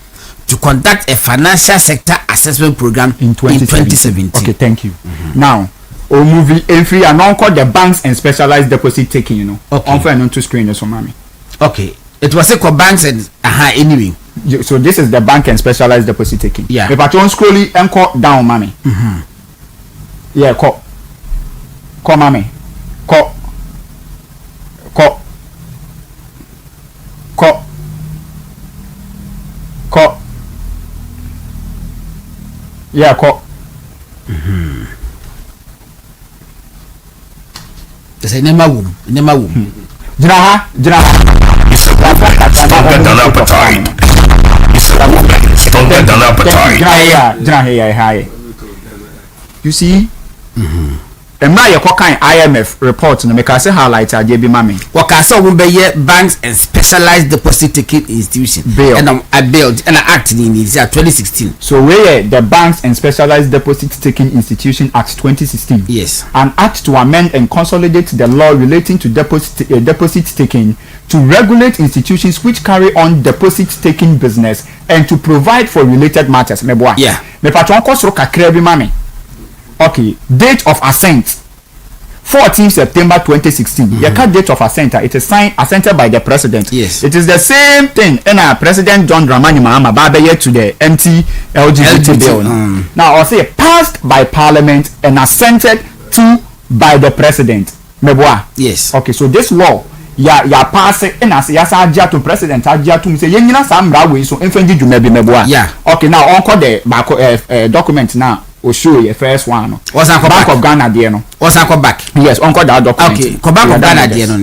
to conduct a financial sector assessment program in 2017. Okay, thank you. Now, or movie entry and non the banks and specialized deposit taking, you know. On for and to screen so mommy. Okay. It was a banks and anyway. So this is the bank and specialized deposit taking. Yeah. If I don't scroll it and call down mommy. Yeah, call mommy. Call yeah, call. There's a never womb. Jinaha. Stronger than appetite. Stronger than appetite. You see? And now you're calling IMF report no make us highlight a JB Mami. What can so we banks and specialized deposit taking institution bill. And I built and I acted in it 2016. So where the Banks and Specialized Deposit Taking Institution Act 2016. Yes. An act to amend and consolidate the law relating to deposit taking to regulate institutions which carry on deposit taking business and to provide for related matters. Yeah. Me patron ko soro kakra bi mami. Okay, date of assent 14 September 2016. The date of assent, it is signed assented by the president. Yes. It is the same thing in President John Dramani Mahama Babaye to the MT LGBT bill. Now I'll say passed by parliament and assented to by the president. Meboa. Yes. Okay, so this law ya pass it and as yasa ajia to president ajia to say yenyina samra we so enfendi dwuma bi meboa. Yeah. Okay, now on the document now. We'll show you the first one. What's Bank back of Ghana there no? What's back? Yes, uncle that document. Okay, Bank of Ghana there no.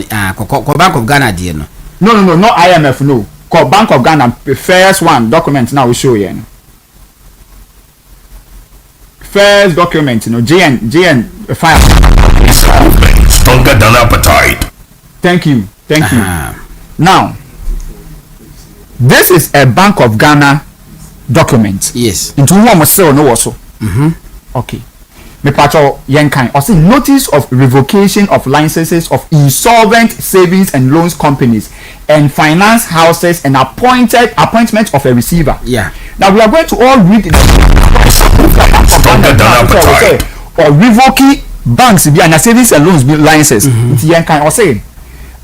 Bank of Ghana there no. No, not IMF no. Bank of Ghana first one document now we show you. First document, GN file. Stronger than appetite. Thank you. Now, this is a Bank of Ghana document. Yes. Into one still no also. Okay. Me pacho yenkan or say notice of revocation of licenses of insolvent savings and loans companies and finance houses and appointment of a receiver. Yeah. Now we are going to all read or revoking banks be and savings and loans licenses. Yenkan or say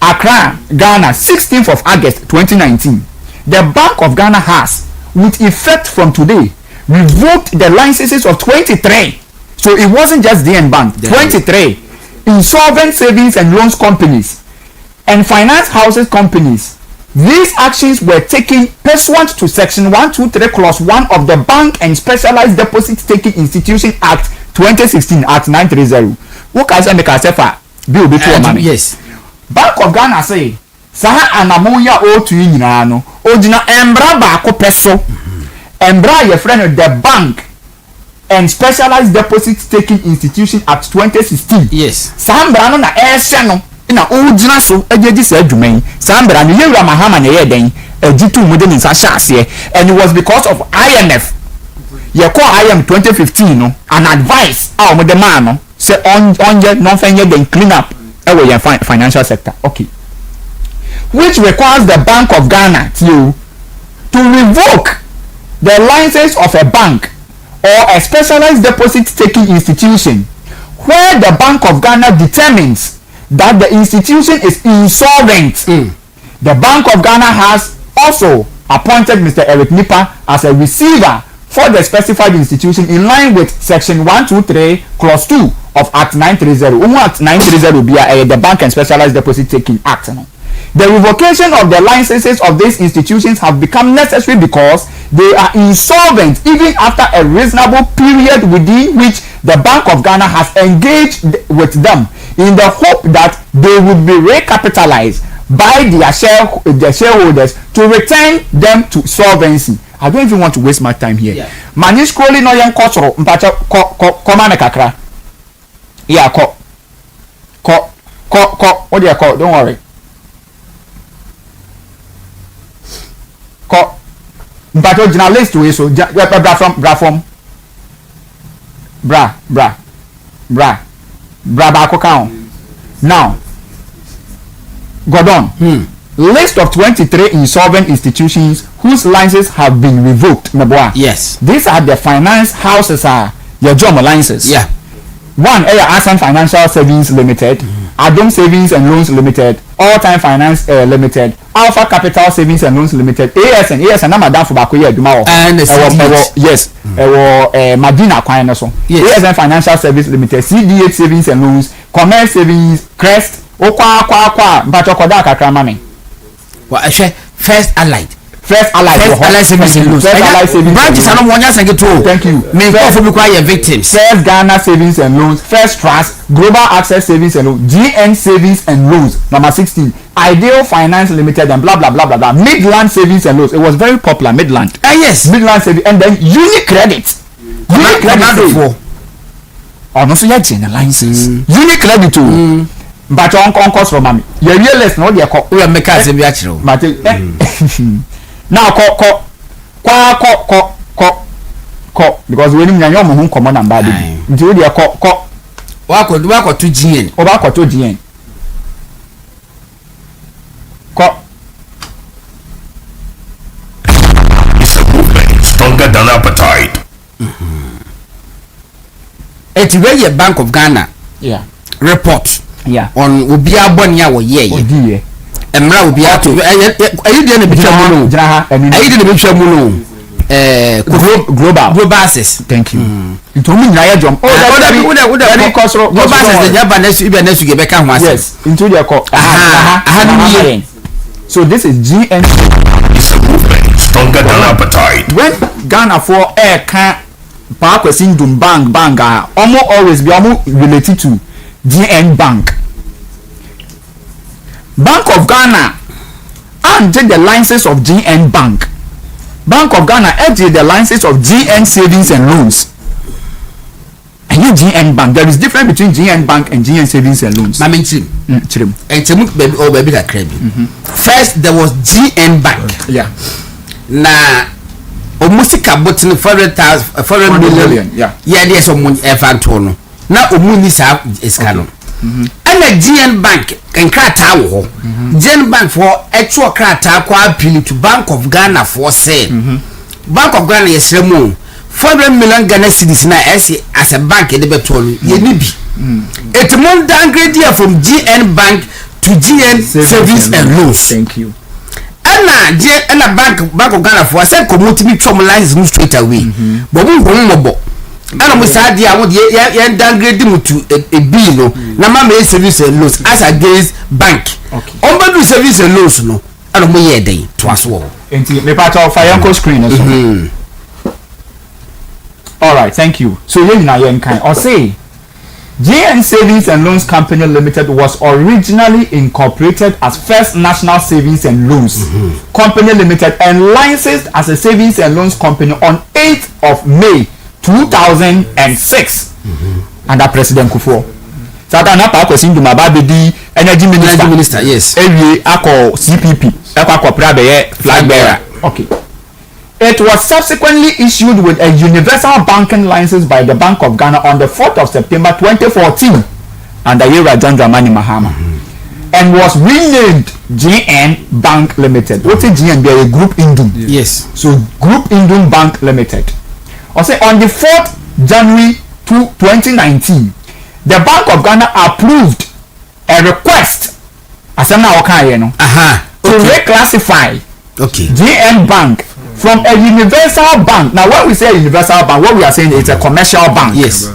Accra, Ghana, 16th of August 2019. The Bank of Ghana has, with effect from today, revoked the licenses of 23 So it wasn't just DN Bank. 23 insolvent savings and loans companies and finance houses companies. These actions were taken pursuant to Section 123 Clause 1 of the Bank and Specialized Deposit Taking Institution Act 2016 Act 930. What can I make a sefa? Bill be to money. Yes. Bank of Ghana say, Saha anamoya o tu nyina no. Ojina embra ba ko peso. Embra your friend the Bank and Specialized Deposit Taking Institution Act 2016. Yes. Sambra no na ehye no. Na ojina so ejeji sa adwuman. Sambra no yewura mahama na ye den. Ejitu mu de nsa hyase. And it was because of IMF. Ye call IM 2015 no an advice a mo de man no say onje non fenye den clean up e we your financial sector. Okay. Which requires the Bank of Ghana to revoke the license of a bank or a specialized deposit taking institution where the Bank of Ghana determines that the institution is insolvent. The Bank of Ghana has also appointed Mr. Eric Nipa as a receiver for the specified institution in line with Section 123 Clause 2 of Act 930. Act 930 be the Bank and Specialized Deposit Taking Act. The revocation of the licenses of these institutions have become necessary because they are insolvent even after a reasonable period within which the Bank of Ghana has engaged with them in the hope that they would be recapitalized by their shareholders to return them to solvency. I don't even want to waste my time here. Yeah. Mani scrolling no yan kosoro mpacha koma me kakra. Yeah, ko. What do you call? Don't worry. Ko mpacha journalist we so bra ba ko kan. Now Gordon. List of 23 insolvent institutions whose licenses have been revoked. Yes. These are the finance houses your job licenses. Yeah. One, Asan Financial Savings Limited, Adom Savings and Loans Limited, All Time Finance Limited, Alpha Capital Savings and Loans Limited, ASN, I'm down for Bakoya Dumao. And yes, Madina Quine. Yes. ASN Financial Service Limited, CDH Savings and Loans, Commerce Savings, Crest, Bachokoda Kakramami. Well, First Allied Savings and Loans. Branches are not one year ago. Thank you. May go require victims. First Ghana Savings and Loans, First Trust, Global Access Savings and Loans, GN Savings and Loans, number 16, Ideal Finance Limited, and blah blah blah blah blah. Midland Savings and Loans. It was very popular. Midland. Yes. Midland Savings, and then Unicredit. Unicredit. Oh, no, so you're generalizing. Unicredit too. But on cost from mommy. You're realist, no? We are making a but now, because we didn't know who come on and bad. Until they are work or 2 GN. Or back or 2 GN. It's a movement stronger than appetite. It's a Bank of Ghana. Yeah. Report. Yeah. On Ubia Bonia or ye. And now Ubia to are you didn't become global access. Thank you. You told me Naya jump. Yes, into their call. So this is GN. It's a movement stronger than appetite. When Ghana for air can park Sindum Bank almost always be almost related to GN Bank. Bank of Ghana and the license of GN Bank. Bank of Ghana edged the license of GN Savings and Loans. And you GN Bank. There is difference between GN Bank and GN Savings and Loans. First, there was GN Bank. Yeah. Na omusika botini 400 million. Yeah. Yeah, there's someone efantono. Na omuni sa eskano. And the GN Bank and Krata wo. GN Bank for actual Krata kwa appeal to Bank of Ghana for sale. Bank of Ghana is remo 400 million Ghana cedis na as a bank in the between ye nibi. It's more downgrade here from GN Bank to GN Savings and Loans. Thank you. And a bank of Ghana for I said community me from license straight away. But we won't mobo. ana mo saa dia wo ye downgrade mu to a bill no na ma me service and loans as against bank on ba do service and loans no ana mo ye den to aso wo enti me part of fire screen so all right, thank you. So you na yen kan or say GN Savings and Loans Company Limited was originally incorporated as First National Savings and Loans Company Limited and licensed as a savings and loans company on 8th of May 2006 under President Kufuor. Sata na pa question duma ba be di energy minister yes ewie akọ CPP akọ prabe flag bearer. Okay. It was subsequently issued with a universal banking license by the Bank of Ghana on the 4th of September 2014 under Yera John Dramani Mahama and was renamed GN Bank Limited. What is GN? They are a group Indum. Yes. So Group Indum Bank Limited. Also on the 4th January 2019, the Bank of Ghana approved a request to reclassify GN Bank from a universal bank. Now when we say universal bank, what we are saying is a commercial bank. Yes.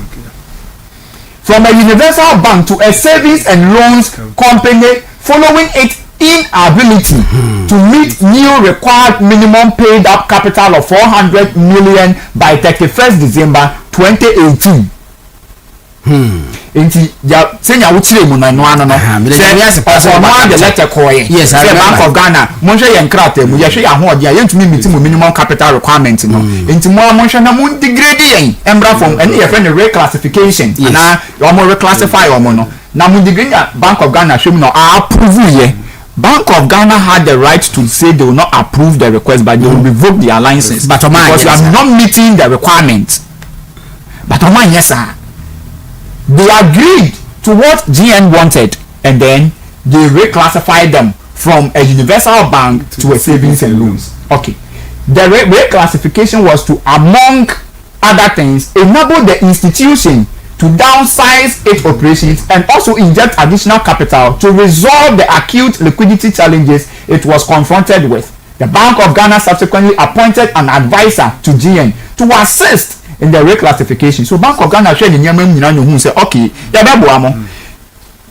From a universal bank to a savings and loans company following its inability to meet new required minimum paid up capital of 400 million by 31st December 2018. Enti ya senya wuchire mu na no ano no say the letter koye yes say Bank of Ghana mo hwe ye nkrata mu ye hwe ya ho ode ya ntumi meet mu minimum capital requirement no enti mo hwe na mo degrade yen embra from any friend reclassification na yo mo reclassify yo mo no na mo degrade Bank of Ghana hwe mu no approve ye. Bank of Ghana had the right to say they will not approve the request but they will revoke their license because you are not meeting the requirement. But yes sir, they agreed to what GN wanted and then they reclassified them from a universal bank to a savings and loans. Okay. The reclassification was to, among other things, enable the institution to downsize its operations and also inject additional capital to resolve the acute liquidity challenges it was confronted with. The Bank of Ghana subsequently appointed an advisor to GN to assist in the reclassification. So Bank of Ghana share the nyama nyina no hu say okay ya be boa mo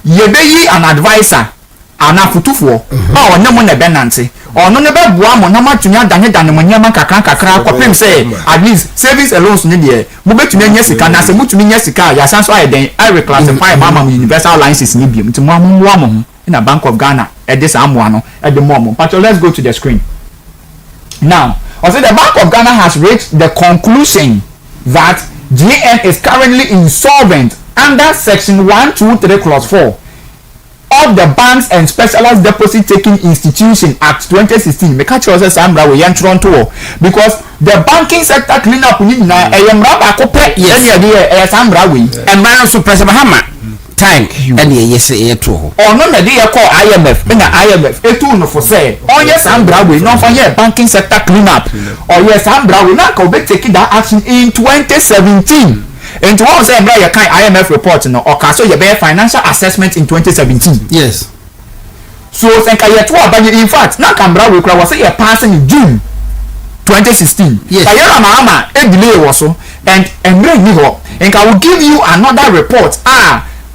ye be yi an advisor anafutufo a onne mo na be nante ono ne be boa mo na matunya dane mo nyama kakra kopem say at least savings and loans ne de mo betumi anya sika na say mutumi nya sika ya san so ayeden I reclassify mama universal license ni biem nti mo mo na Bank of Ghana e de sa mo ano e de mo but let's go to the screen now. Also the Bank of Ghana has reached the conclusion that GN is currently insolvent under section 123 clause 4 of the Banks and Specialized Deposit Taking Institution Act 2016. Make sure say Sambra we yan Toronto because the banking sector cleanup ni na eyemra ba kope yes e Sambra we e man so pese Bahama time and yes e to ho ono na dey call IMF na IMF etu no for say on yes Sambra we no for here banking sector cleanup or yes Sambra we na ka be taking that action in 2017. And what was Embra your kind IMF report no or so you bear financial assessment in 2017. Yes. So think I to in fact now Cambra we was say a passing in June 2016. Yes. Ayara mama e delay was so and Embra ni ho and I will give you another report.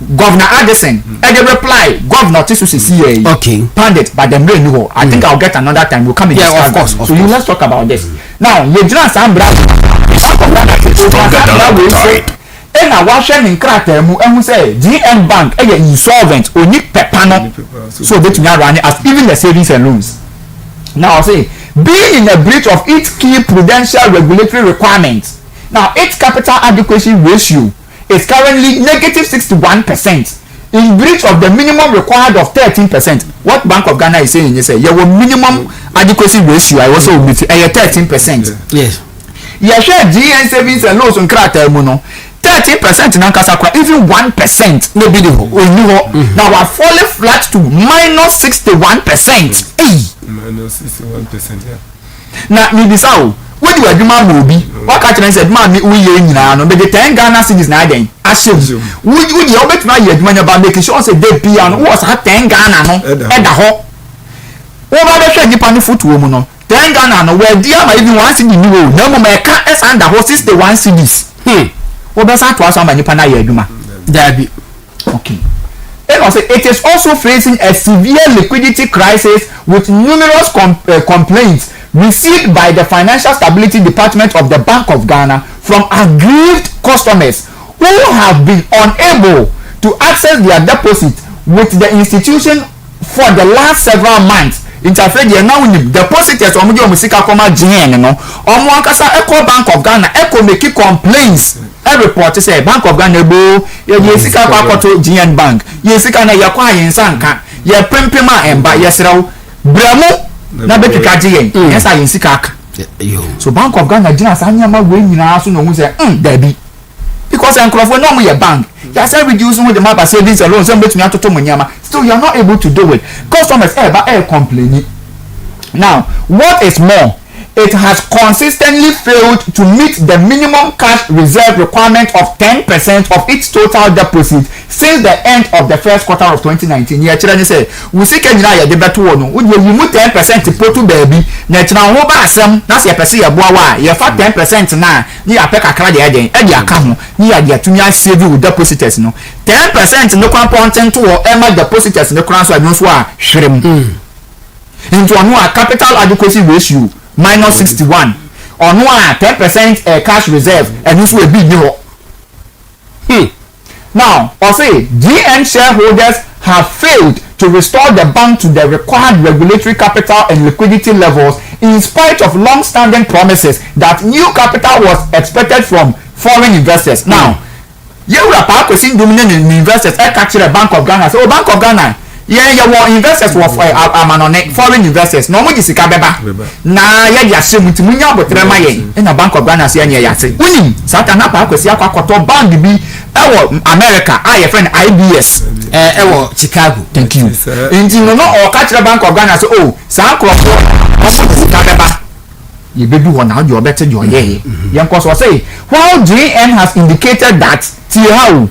Governor Addison and the reply Governor Tisusi CA okay pandit but the brain no I think I'll get another time we'll come in of course so you let's talk about this now you just Sambra and I was sharing crater and we say GN Bank insolvent or need pepano so that you are running as even the savings and loans now I say being in a breach of its key prudential regulatory requirements now its capital adequacy ratio is currently negative 61% in breach of the minimum required of 13%. What Bank of Ghana is saying is your minimum adequacy ratio I also with 13%. Yes. You share GN savings and loans on crater mono 13% na kasakwa even 1% maybe the now we are falling flat to minus 61%. Minus 61%, yeah. Now Nibisao when you are doing will be what can I say man we nyina no be the 10 Ghana cedis na den ashem would you obet na you money about making sure say dey pay and was 10 Ghana no e da ho wo ba be hwe nipa no footwo mu no 10 Ghana no we dia ma even 1 cedi ni wo na mo ma ka esa da ho 61 cedis Obesa to asamba nipa na ye adwuma. Dabi. Okay. And also, it is also facing a severe liquidity crisis with numerous complaints received by the Financial Stability Department of the Bank of Ghana from aggrieved customers who have been unable to access their deposit with the institution for the last several months. Interfere there now with depositors omo di sika koma GN no omo ankasa Eco Bank of Ghana eco make complaints e report say Bank of Ghana ebo ye sika kwa kwato GN Bank ye sika na ye kwa yensa nka ye pempema emba ye srew bramo na bekika GN yensa yen sika aka so Bank of Ghana gina sa nyama we nyina so no hu say dabi because enkrofo no mo ye bank you say reducing with the map savings alone so betumi atoto mo nyama still you are not able to do it. Customers complaining. Now, what is more, it has consistently failed to meet the minimum cash reserve requirement of 10% of its total deposit since the end of the first quarter of 2019. Yeah, children say, we see Kenya ya de beto no, we remove 10% to baby. Na china ho ba asem, na se pese ya boa wa, ye fa 10% na, ni ya peka kra de eden, e de aka ho, ni ya de atumi save with depositors no. 10% no kwan ponten to o ema depositors no kran so adun so a hwerem. Into a capital adequacy ratio minus 61 or no 10% cash reserve and this will be new. Now, or say GN shareholders have failed to restore the bank to the required regulatory capital and liquidity levels in spite of long-standing promises that new capital was expected from foreign investors. Now, you are part of dominant investors. I capture the Bank of Ghana. So, Bank of Ghana. Yeah, investors were foreign investors. No more sika beba. Na ya ya se mutimunya botrema yen. Na Bank of Ghana se ya se. Unim, Satana pa kwesi akwakoto bank bi ewo America, your friend IBS. Ewo Chicago. Thank you. Inti no o catch the Bank of Ghana so sa krofo o sika beba. You baby one now you better your ye. Yan cause was say while GN has indicated that Tiha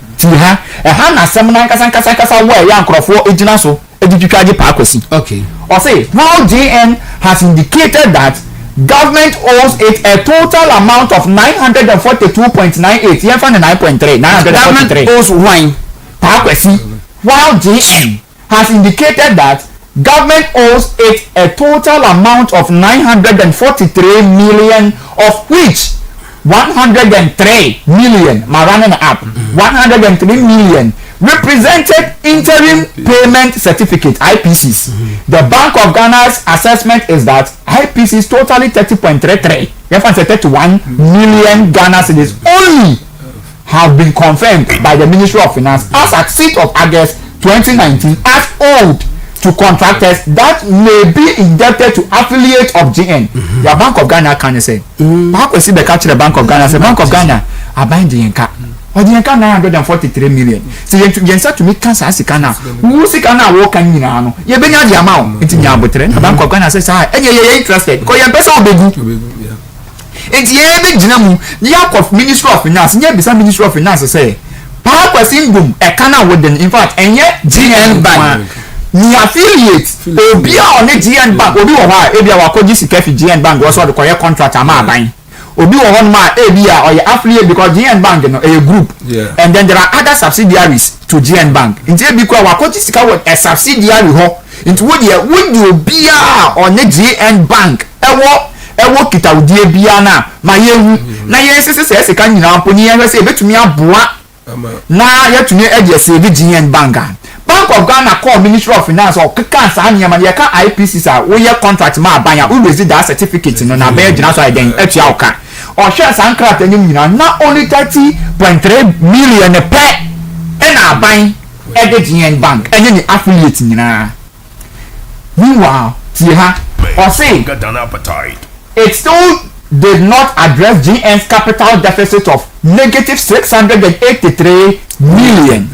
na semna kasa where yan krofo ejina so edutwaje pa akwasi. Okay. Or say while GN has indicated that government owes it a total amount of 942.98 yan fan 9.3 government owes wine pa akwasi. While GN has indicated that government owes it a total amount of 943 million, of which 103 million, running up, 103 million represented interim payment certificate (IPCs). The Bank of Ghana's assessment is that IPCs totally 30.33, 31 million Ghana cedis only have been confirmed by the Ministry of Finance as at 6th of August 2019 as owed to contractors that may be indebted to affiliates of GN. The Bank of Ghana can say, Bank we see the catch the Bank of Ghana say Bank of Ghana abind the yenka. Or the yenka 943 million. So you start to make cancer sikana. Who sikana work and no. You benya the amount into Yabotre. The Bank of Ghana says, and you're interested because you're better obegu. And the every jinamu, the act of Ministry of Finance, near beside Ministry of Finance say, Park was in boom, a canna wooden, in fact, and yet GN Bank. Ni affiliate obi a on GN Bank obi wo ha e bia wakoji sika fi GN Bank wo so de koye contract ama aban obi wo hon ma e bia or affiliate because GN Bank no a group and then there are other subsidiaries to GN Bank nti e bi kwa wakoji sika wo a subsidiary ho nti wo de obi a on GN Bank ewo kita odie bia na ma yehu na yesese sika nyina mpo ni yehwe se betumi aboa na yatumi eje save GN Bank. Bank of Ghana call Ministry of Finance or kaka sa nyama ye ka IPCs a wo ye contract ma abanya we receive that certificate no na be gina so again etua oka or share sankrat enyim nyina na only 30.3 million per na aban GN Bank enye ni affiliate nyina. Meanwhile Tiha or say it still did not address GN's capital deficit of negative 683 million.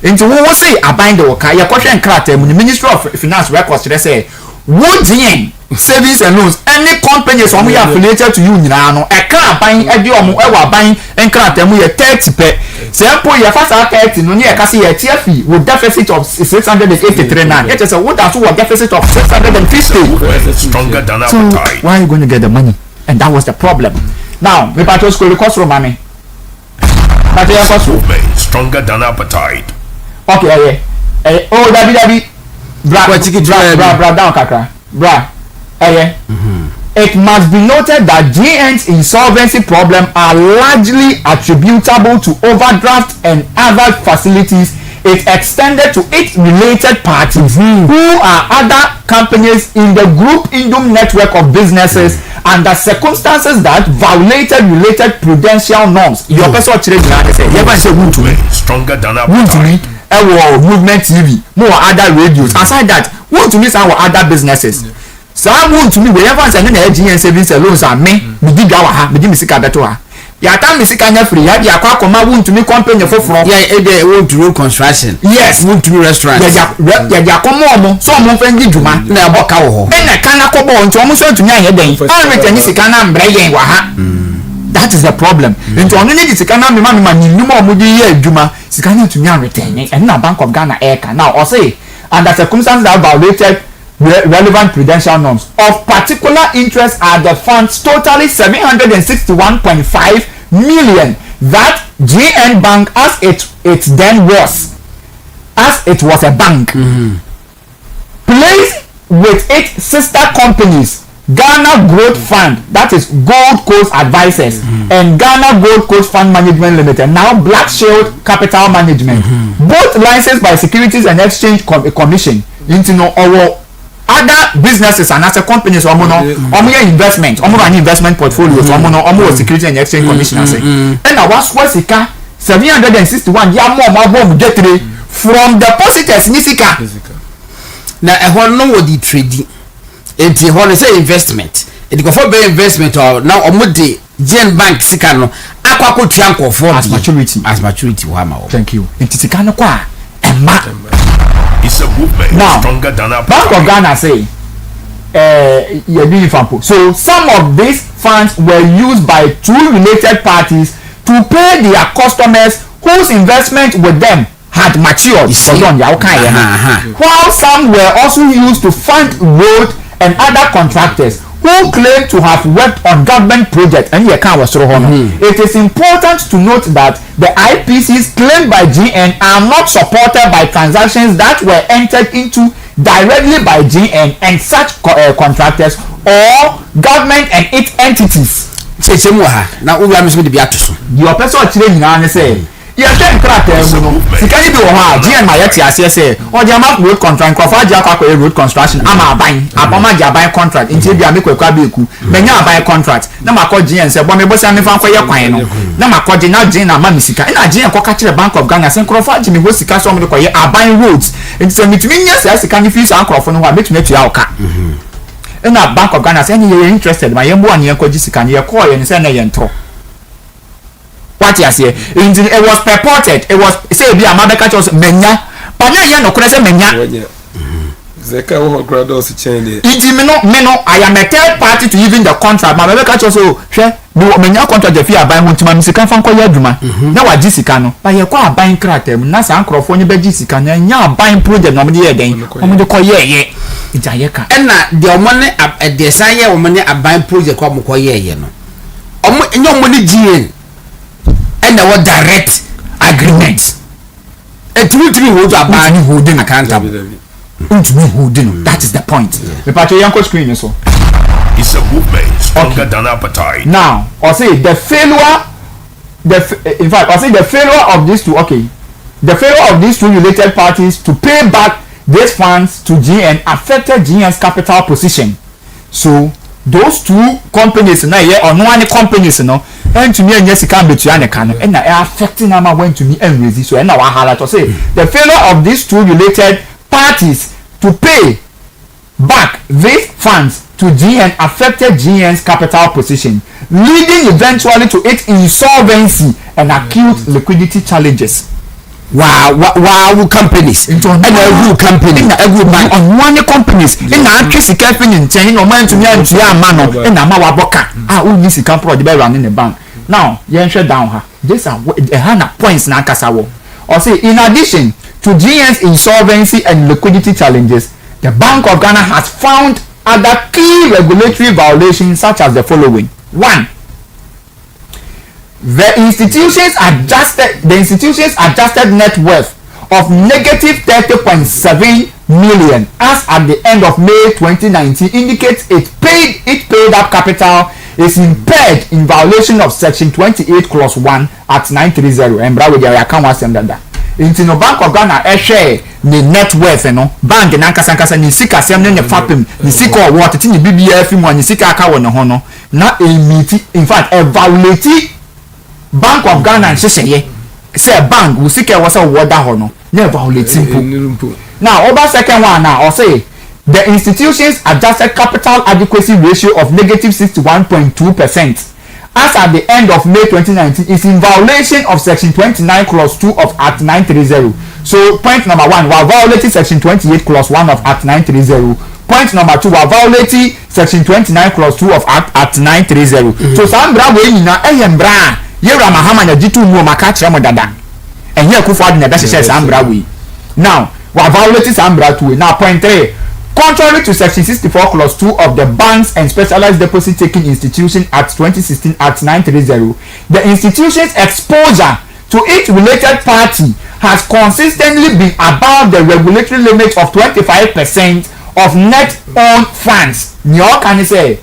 Into what we say abind the worker, your question crater when the Ministry of Finance records they say, would GN savings and loans any companies on we affiliated to you now, a car buying a deal buying and crater we 30 per sample your first 30 no near Cassie a TFE with deficit of 683 now. It is a what that's what deficit of 650. Stronger than So appetite. why are you going to get the money? And that was the problem. Now, we patrol school cost from money. movement stronger than appetite. Okay, oh, Dabi, bra down, kakra, bra, It must be noted that GN's insolvency problem are largely attributable to overdraft and other facilities it extended to its related parties who are other companies in the group Indom network of businesses under circumstances that violated related prudential norms. Your person stronger than appetite. Movement TV, more other radios. Aside that, want to miss our other businesses. Some want to me wherever send na GN savings loans are me di gawa ha me di misika beto ha ya ta misika nya free ya di akwa akoma want to me company for from want to do construction. Yes, want to do restaurant. Ya di akoma omo so omo fa ndi dwuma na eboka wo ho e na kana ko bo nti omo so ntumi anye den all return sika na mbre yen wa ha. That is the problem. Nti ono ni sika na mema ni numa omo di ye adwuma sika na ntumi an return and na Bank of Ghana Airca now or say under circumstances that violated relevant prudential norms of particular interest are the funds totally 761.5 million that GN Bank as it then was a bank placed with its sister companies Ghana Growth Fund, that is Gold Coast Advisors, and Ghana Gold Coast Fund Management Limited, now Black Shield Capital Management, both licensed by Securities and Exchange Commission into our other businesses and other companies omo investment investment portfolios omo Securities and Exchange Commission and was sika 761 ya mo get from depositors ni sika na ehon no wo di trade enti ehon say investment e go for investment or now omo de GN Bank sika no akwa tua nkofo as maturity wa ma wo. Thank you. Enti sika no kwa emma. It's a movement now, stronger than appetite. Bank of Ghana say so some of these funds were used by two related parties to pay their customers whose investment with them had matured. While some were also used to fund road and other contractors who claim to have worked on government projects. And it is important to note that the IPCs claimed by GN are not supported by transactions that were entered into directly by GN and such contractors or government and its entities. Your person say yɛhwɛ nkrataa mu no sika ni bi wɔ hɔ a GN ma yɛte aseɛ sɛ ɔde ama road contract nkurɔfoɔ agye akɔ road construction ama abama gye aban contract nti ebi a mekɔkɔ abeeku manya aban contract na makɔ GN sɛ bɔ me bɔ sɛ mefa nkɔyɛ kwan no na makɔ gye na GN ama me sika ɛna GN kɔka kyerɛ Bank of Ghana sɛ nkurɔfoɔ agye me hɔ sika sɛ ɔmo de kɔyɛ aban roads nti sɛ metumi nyɛ saa sika no firi saa nkurɔfoɔ no hɔ a metumi atua ɔka ɛna Bank of Ghana sɛ ɛne yɛyɛ interested ma yɛn bo a ne yɛnkɔgye sika no yɛkɔɔ yɛ ne sɛ ɛna yɛn tɔ. What you say? It was purported. It was say be a mother catch us menya. But now you no say menya. Zeka wo grad us change. Iti me no I am a third party to even the contract. My catch us so hwe no menya contract the fee aban huntima mi sika fa nkoya adwuma. Na wa gi sika no. Ba ye kwa aban kratem na sa nkrofo nyi ba gi sika na nya aban project no mo de ye den. Omo de koye ye. Iti ayeka. Na de omo ne de san ye omo ne aban project ko mo koye ye no. Omo enyo omo ne GN and our direct agreement. A true hold up by holding accountable. That is the point. The party yanko screen so. It's a movement stronger than appetite. Now, I say the failure of these two. Okay, the failure of these two related parties to pay back these funds to GN affected GN's capital position. So those two companies na ye or no one companies no and to me and Jessica betua ne kan and na affecting am went to me and raise so and na wahala to say the failure of these two related parties to pay back these funds to GN affected GN's capital position, leading eventually to its insolvency and acute liquidity challenges. Wow companies and every company every bank on one companies in na twisi kafin nchen no man to me antua ama no na ma waboka uni sika pro de be run in the bank. Now yen shut down her this are na points na kasa wo or say in addition to GN's insolvency and liquidity challenges, the Bank of Ghana has found other key regulatory violations such as the following. 1. the institution's adjusted net worth of negative 30.7 million as at the end of May 2019 indicates it paid up capital is impaired in violation of section 28 clause 1 at 930 and bra with your account was that into no Bank of Ghana share the net worth no bank na nkasa ni sika sem ne fapem ni sika o what ti ni BBF mu ni sika aka wo no ho no na emiti in fact evaluate Bank of Ghana nhyehyeye say bank wo sika wo say wo da ho no na evaluate mpo now over second one now or say the institution's adjusted capital adequacy ratio of negative 61.2% as at the end of May 2019 is in violation of section 29 clause 2 of Act 930. So point number 1, we are violating section 28 clause 1 of Act 930. Point number 2, we are violating section 29 clause 2 of Act 930. So sambra we nyina eyembra yewra mahama na jitu mu maka kire mo dada. Enye akufo ade na be hye sambra we. Now, we are violating sambra 2. Now point 3, contrary to section 64 clause 2 of the Banks and Specialized Deposit Taking Institution Act 2016 Act 930, the institution's exposure to each related party has consistently been above the regulatory limit of 25% of net owned funds. Nyo can say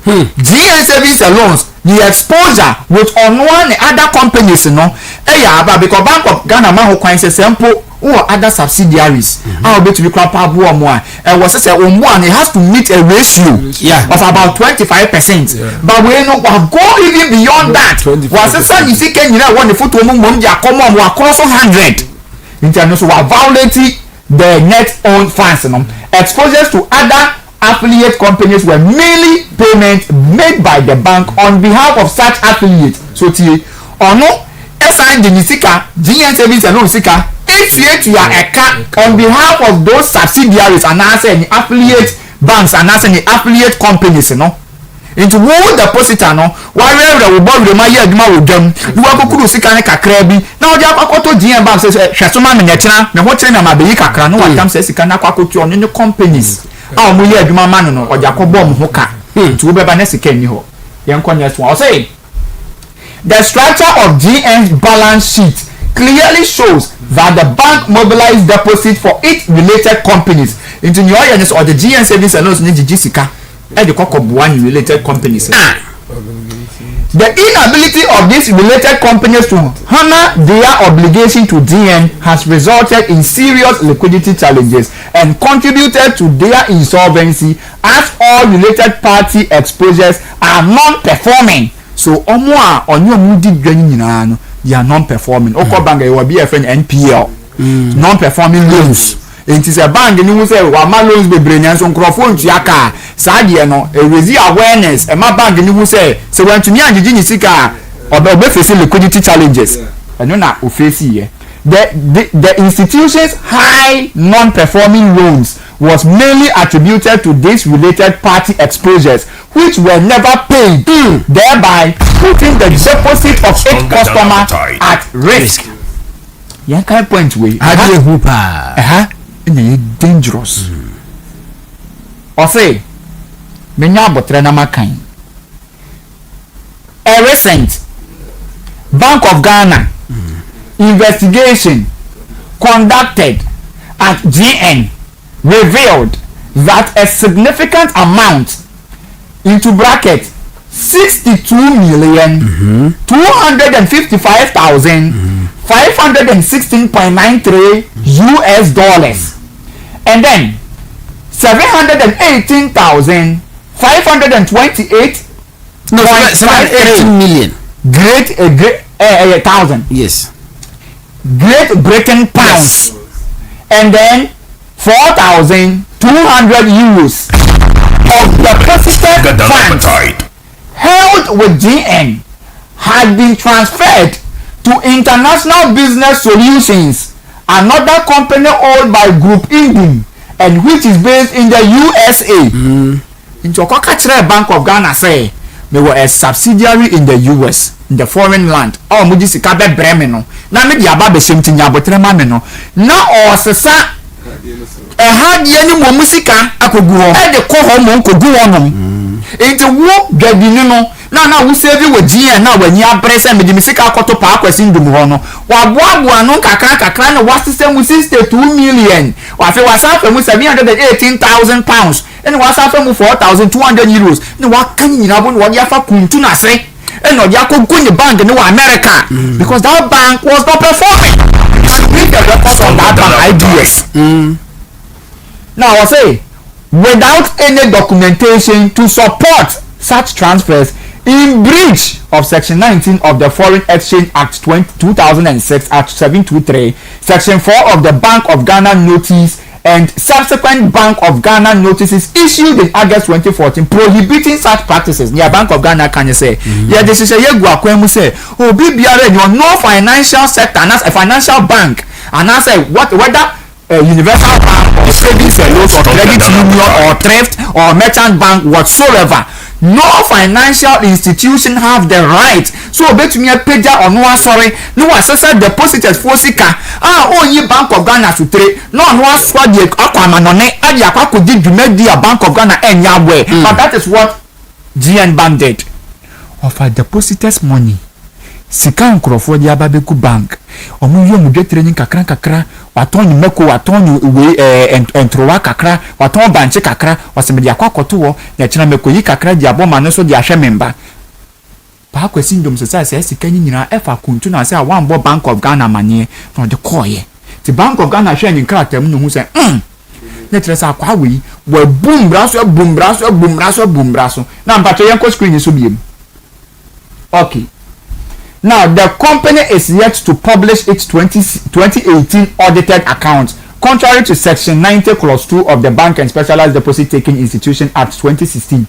GN Savings and Loans, the exposure with on one other companies, because Bank of Ghana man who can say simple or other subsidiaries. I'll bet to be crap up one more. And was say on one, it has to meet a ratio of about 25%. But we know what go even beyond that. Was a son you see, can you know when the foot woman come on, we are close to 100. International violating the net owned funds. Exposures to other affiliate companies were mainly payments made by the bank on behalf of such affiliates. So or no, SI Genisika, GN Savings and Loansika, ACA to your account on behalf of those subsidiaries and answer any affiliate banks and answer any affiliate companies, into who depositor wherever we borrow the money with them, you are going to see kind of crabby. Now, they are going to GM banks says, Shasuma Minetna, the hotel and Mabika, no one comes says, you cannot go to any companies. Ah, we hear my man or Jacob Bomb Hoka to Bebanesi Kenyo. Young Conyers will say the structure of GN's balance sheet clearly shows that the bank mobilized deposit for its related companies into New Orleans or the GN Savings and Loans in Jessica and the Cock of one related companies. The inability of these related companies to honor their obligation to GN has resulted in serious liquidity challenges and contributed to their insolvency as all related party exposures are non-performing. So, on your moody drain, they are non-performing. Oko bank will be a friend NPL, non-performing loans. It is a bank and you say, well, my loans be brilliant, so Crawford Yaka, Sadiano, a raise awareness, and my bank and you say, so when to me and the Genisika or the facing liquidity challenges. And you're not facing the institution's high non-performing loans was mainly attributed to these related party exposures, which were never paid, thereby putting the deposit of each customer at risk. Yeah, kind of point way. Dangerous. Or say, a recent Bank of Ghana investigation conducted at GN revealed that a significant amount into bracket 62,255,516.93 US dollars and then 718,528 million thousand Great Britain pounds and then 4,200 euros of deposited funds held with GN had been transferred to International Business Solutions, another company owned by Group Indian and which is based in the USA. Into a Bank of Ghana say they were a subsidiary in the US, in the foreign land. Oh, Mujisika Bremeno. Now maybe about the same thing, but Remano. Now, or Sasa. A hard yenny musika, I could go on. And the co home could go on. Into wo gadini no na wo save we GN na wani abrese me de sika akoto pa akwasi ndum ho no wa boaboa no kakra na wa system 62 million wa fe wa safa mu 718,000 pounds and wa safa mu 4,200 euros na wa kan nyina bo no wa yafa kuntu na se and odia ko go ni bank no America because that bank was not performing. And read the records of that bank IDS. Now I say without any documentation to support such transfers in breach of Section 19 of the Foreign Exchange Act 2006 Act 723, Section 4 of the Bank of Ghana Notice and subsequent Bank of Ghana notices issued in August 2014 prohibiting such practices. Yeah, Bank of Ghana can you say? Yeah, this is a year go say, oh, BBRN, you no financial sector, and as a financial bank, and I say whether universal bank or savings and loans or credit union or thrift or merchant bank whatsoever, no financial institution have the right so bet me a pager or no sorry no assessor depositors for sika only Bank of Ghana to trade no swat the aquamanone and yakako did media Bank of Ghana and Yahweh. But that is what GN Bank did. Offer depositors money sika nkrofo di ababeku bank omu yo mu training kakra waton ni meko waton ni we entrowa kakra waton banche kakra wasemedi akwakoto wo na china meko yi kakra di aboma no so di ahwe member pa kwesi ndom sesa sika nyina efa kuntu na se a one Bank of Ghana manie no de koye ti Bank of Ghana hwe ni kratam no hu se na tire sa kwa we boom braso na mpacho yenko screen so biem. Okay. Now, the company is yet to publish its 2018 audited accounts, contrary to Section 90 Clause 2 of the Bank and Specialized Deposit Taking Institution Act 2016.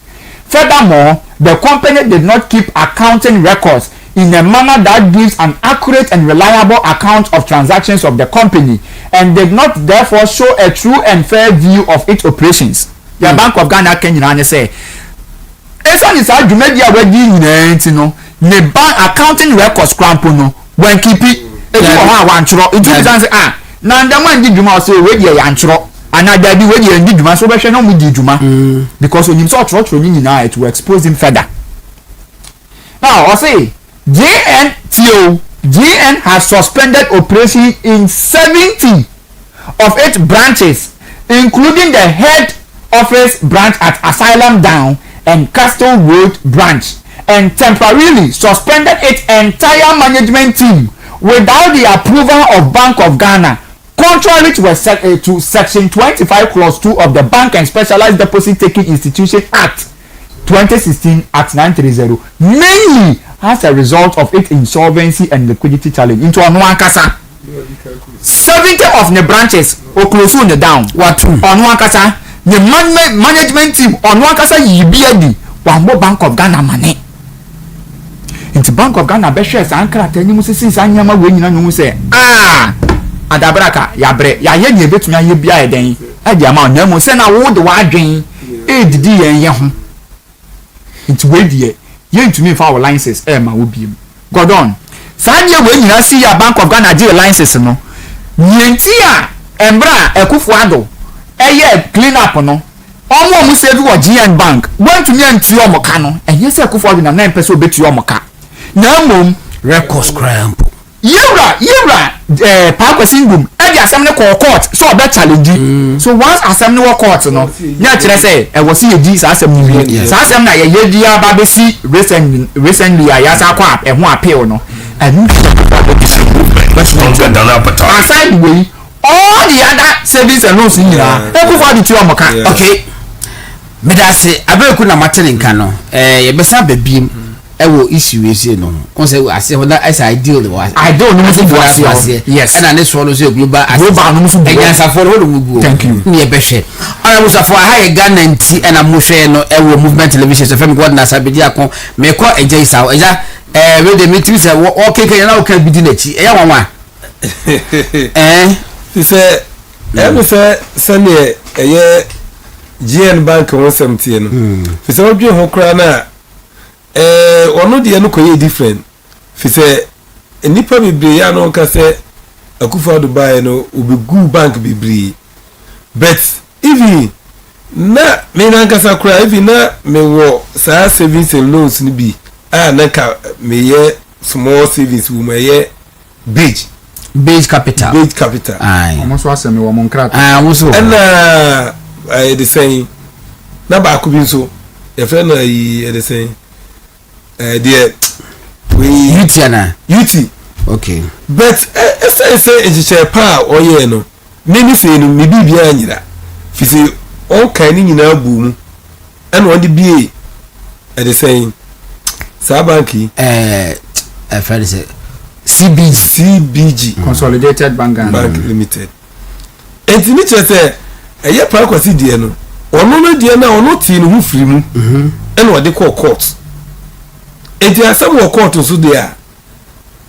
Furthermore, the company did not keep accounting records in a manner that gives an accurate and reliable account of transactions of the company and did not therefore show a true and fair view of its operations. The Bank of Ghana can say, "Esa ni sa jumedia we di nyina no ne bank accounting records crampo no when keep it ha wanchro it is say na ndama ndi dwuma say we dey yanchro ana dadi we dey ndi dwuma so be hwe no mu di dwuma because onim so otro nyina it will expose him further." Now I say GN has suspended operation in 70 of its branches including the head office branch at Asylum Down and Castle Road branch, and temporarily suspended its entire management team without the approval of Bank of Ghana, contrary to Section 25 Clause 2 of the Bank and Specialized Deposit Taking Institution Act 2016 Act 930, mainly as a result of its insolvency and liquidity challenge into Onuankasa. 70 of the branches Oklosu ne down what Onuankasa the management team Onuankasa yibiadi wambo Bank of Ghana money. Into Bank of Ghana be shares ankara tani musisi sanyama we nyina nyu se adabraka ya bre ya ye ni betumi aye bia eden e dia ma na mo se na wo de wa dwen e didi yen ye ho into we die ye ntumi fa our licenses ma wo biem godon sanye we nyina si ya Bank of Ghana die licenses no nyenti a embra ekufo ado eye clean up no omo save wo GN Bank want to me antu omoka no enye se ekufo ado na 9 person obetu omoka na mom records cramp yewra pa kwasingum e dia asem ne court so obe challenge so once asem ne court no na kire say e wo si yedi sa asem ni wie sa asem na ye yedi aba be si recently ayasa kwa e ho appeal no and aside way all the other service and loans in here ekufo di tu omoka okay me da say abeku na matele nka no ye besa babiem ewo issue we say no on say ase whether as ideal no no so ase yes and na so no say global no so against for no mu thank you me be hwe ana musa for ha ye Ghana nti na mo hwe no ewo movement television so fam god na Asare-Bediako me ko eje isa eja we dey meet say o keke na o ka bidi na chi eya wanwa say we say sane eye GN Bank 170 no fi say odwe ho kra na ono de no koye different fi say enipa bibre ya no ka say Akufo-Addo buy no obi gu bank bibre but if na me na nkasa kura even na me wo saa savings and loans ni bi na ka me ye small savings wo me ye Beige capital almost was me wo monkrata almost na the saying na ba ku bi so e fe na yi the saying there we UT okay but say ejiche pa oye no me say no me bibia anyira fisi all kind nyina bu mu and one the BA the saying sa banki friend say CBG Consolidated Bank Limited enti ni chese eye pa kwasi die no ono no die na ono ti no hu firi mu and what they call court enti asem wo court so there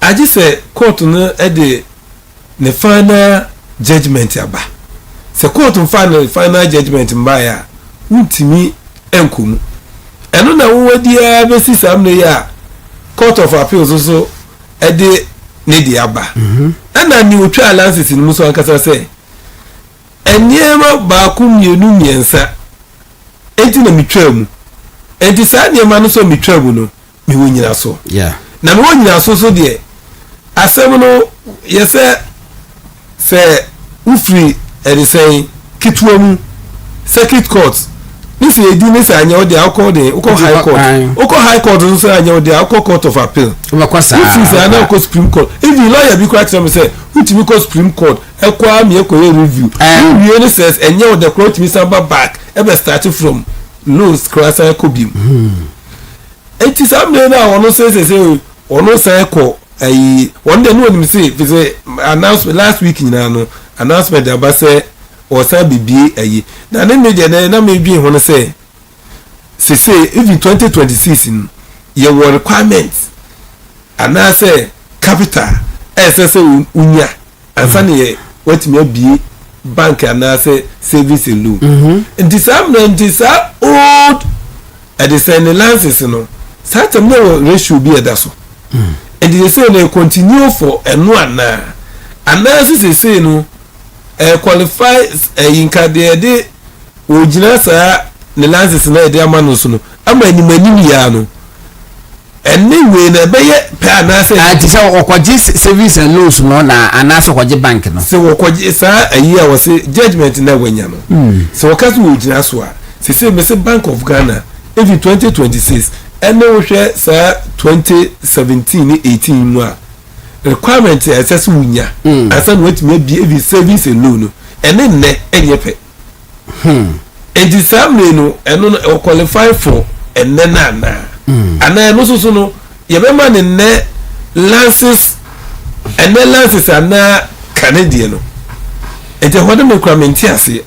aji say court no e the final judgment aba se court final judgment mbaya ntimi enkomu eno na wo dia be sisam ne ya court of appeals so e de ne di aba ana ni otwa alliances ni muso ankasa se eniema ba ku mienu miensa enti na mitwamu enti sa niema no so mitwamu no mi wonyina so na mi wonyina so de asem no yese se ufri eri say kitwamu circuit court this is di ni say anya o de akọ de uko high court so say anya o de akọ court of appeal umakwasa this is anya ko supreme court if the lawyer be correct me say utimi ko supreme court e kwa mi e ko review you really says anya o de court mi samba back e be start from lows class e ko bim it is am na ono say ono say ko one day no one say announcement last week nyina no announcement about say or say bibi na na media na me bi ho say even 2026 your requirements and I say capital say unya and say what me be bank and I say service loan and this old at the same lances no certain no ratio be at so and they say they continue for and analysis say no qualify inka de original sa ne lances na de amano so no ama ni mani ya no anyway na be ye pa na say ati say okoje service and loans no na anaso okoje bank no say okoje sa ayi a wose judgment na wanya no so okazu original so a say me say Bank of Ghana every 2026 ene wo hwe sa 2017-18 mu a requirement access wunya asan what may be every service alone ene ne enye pe and the same no eno qualify for ene na ana no so no ye be ma ne lances ene lances ana Canadian no ete hodo me requirement ase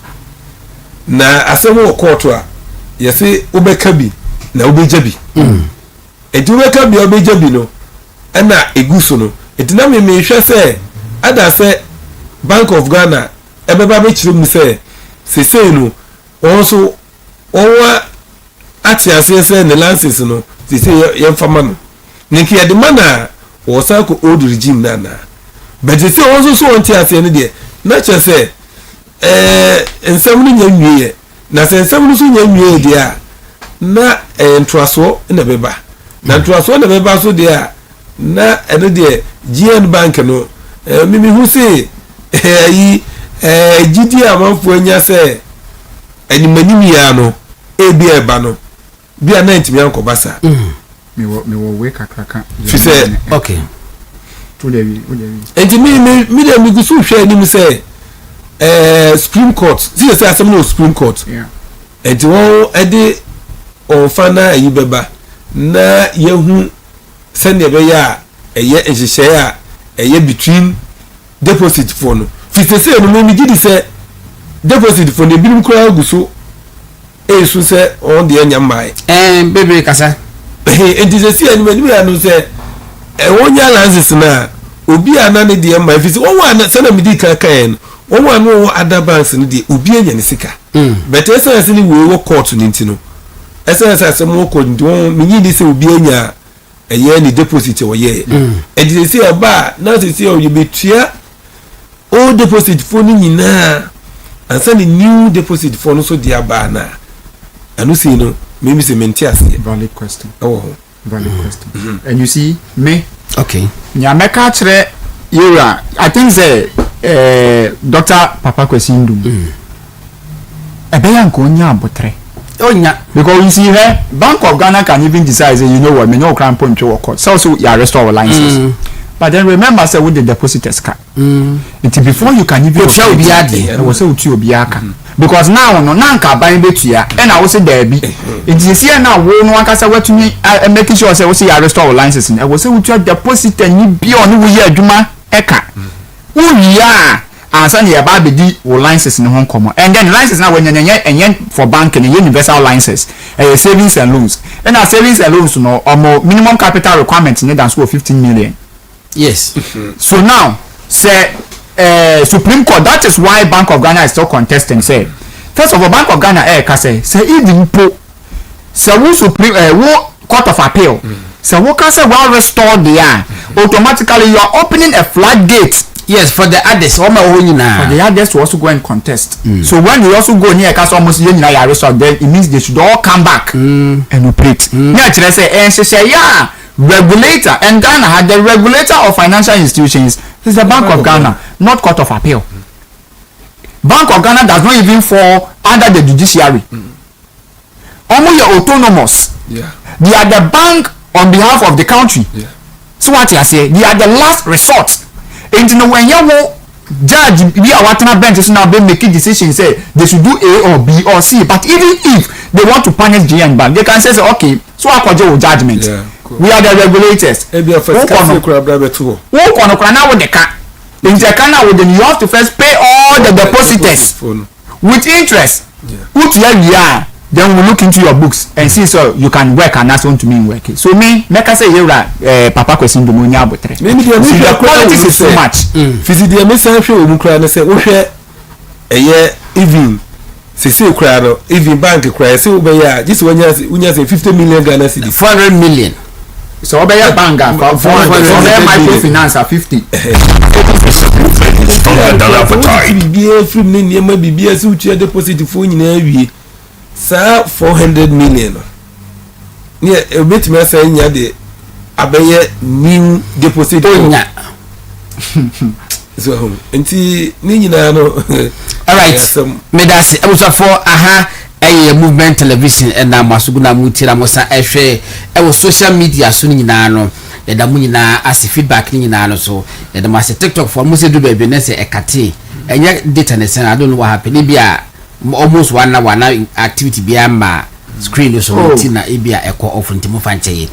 na asemo court a ye se obeka bi na obeja bi ete obeka bi obeja bi no ana eguso no etina me hwe se ada se Bank of Ghana ebeba be chire mu se sesei no also owa ati ase ne lances no sesei ye fama no nki ye de mana wo sa ko old regime na but sesei also so onti ase ne de na che se ensem no nya nwie na se ensem no so nya nwie de a na entraso na beba na entraso na beba so de a na ene de GN Bank no mimi hu se yi gidi amanfo anya se animanim ya no ebi eba no bia na ntimi ankobasa me wo we kakraka fi se okay to levi enti mi de mi gusu hwe ni mi se Supreme Court see say asem no Supreme Court yeah enti won ede on fana yi beba na yehu send be ya eye ehihye a eye between deposit for no fi say no me gidi say deposit for the birim kura guso so say on the enya mai bebe kasa it is a see anybody no say wonya lances na obi anane de mai fi say won say na medi kaka won wa no other banks no de obi enya ne sika but essence ni we court ni ntino essence asem wo ko ndi won minyi di say obi enya eye ni deposit wo ye it is a ba na say o you betua o deposit for ni nyina and send a new deposit for no so dear bana. And you see, no, maybe say mentias. Valid question. Oh, valid question. And you see, me, okay. Nyameka chere yura. I think the Dr. Papa Kwesindu. Ebeya nkonya abotre. Onya. Because you see here, Bank of Ghana can even decide, say, you know what, me no crime point to work. So you arrest our licenses. But then remember, say, with the depositors card. It's before you can even show biadi. I will say with you biaka. Because now no nanka buying betu ya, and I will say there be. It is here now. No one can say what to me. Making sure say we see arrest our licenses. I will say with your deposit and you be on who here juma eka. Yeah. And send your baby or licenses in Hong Kong. And then licenses now when you're for banking and universal licenses, savings and loans. And our savings and loans, no, or more minimum capital requirements in than 15 million. Yes. So now, say Supreme Court, that is why Bank of Ghana is still contesting. Say, first of all, Bank of Ghana say even po say who Supreme who Court of Appeal. So who can say well restored there automatically you are opening a floodgate. Yes, for the others, for the others to also go and contest. So when you also go near case almost then it means they should all come back and operate. Now say and she say yeah, regulator and Ghana had the regulator of financial institutions is the Bank of Ghana, not Court of Appeal. Bank of Ghana does not even fall under the judiciary. Almost you're autonomous. Yeah. They are the bank on behalf of the country. Yeah. So what you say? They are the last resort. And you know when you judge we are what bench is now they making decisions say they should do A or B or C, but even if they want to punish GN Bank, they can say okay, so I could do judgment. Yeah, cool. We are the regulators. Who now with the car? In Jakarta with them you have to first pay all the depositors with interest. Which yeah. Then we look into your books and see so you can work and that's want to mean work. So me make I say you Papa Kwesindu monya abotre. Maybe the quality is so much. Physically the message show we kura na say wo hwe even say kura no even bank kura say wo be ya just unya say 50 million Ghana cedi 400 million. So we be bank for 400 microfinance 50. Be free me ma bibia say uchi deposit fo nyina awie. Sir, 400 million. Yeah, a bit me say nya de abeye new deposit. So enti ni nyina no. All right. Me da se for aha movement television and na masuguna mutira mosa ehwe e social media so nyina no. Da mu nyina as feedback ni nyina no so. Da ma se TikTok for mo se do be na se ekate. Enya data ne sen I don't know what happened. Bia almost 1 hour activity beyond screen so tina ebia eko off ntimo fanche.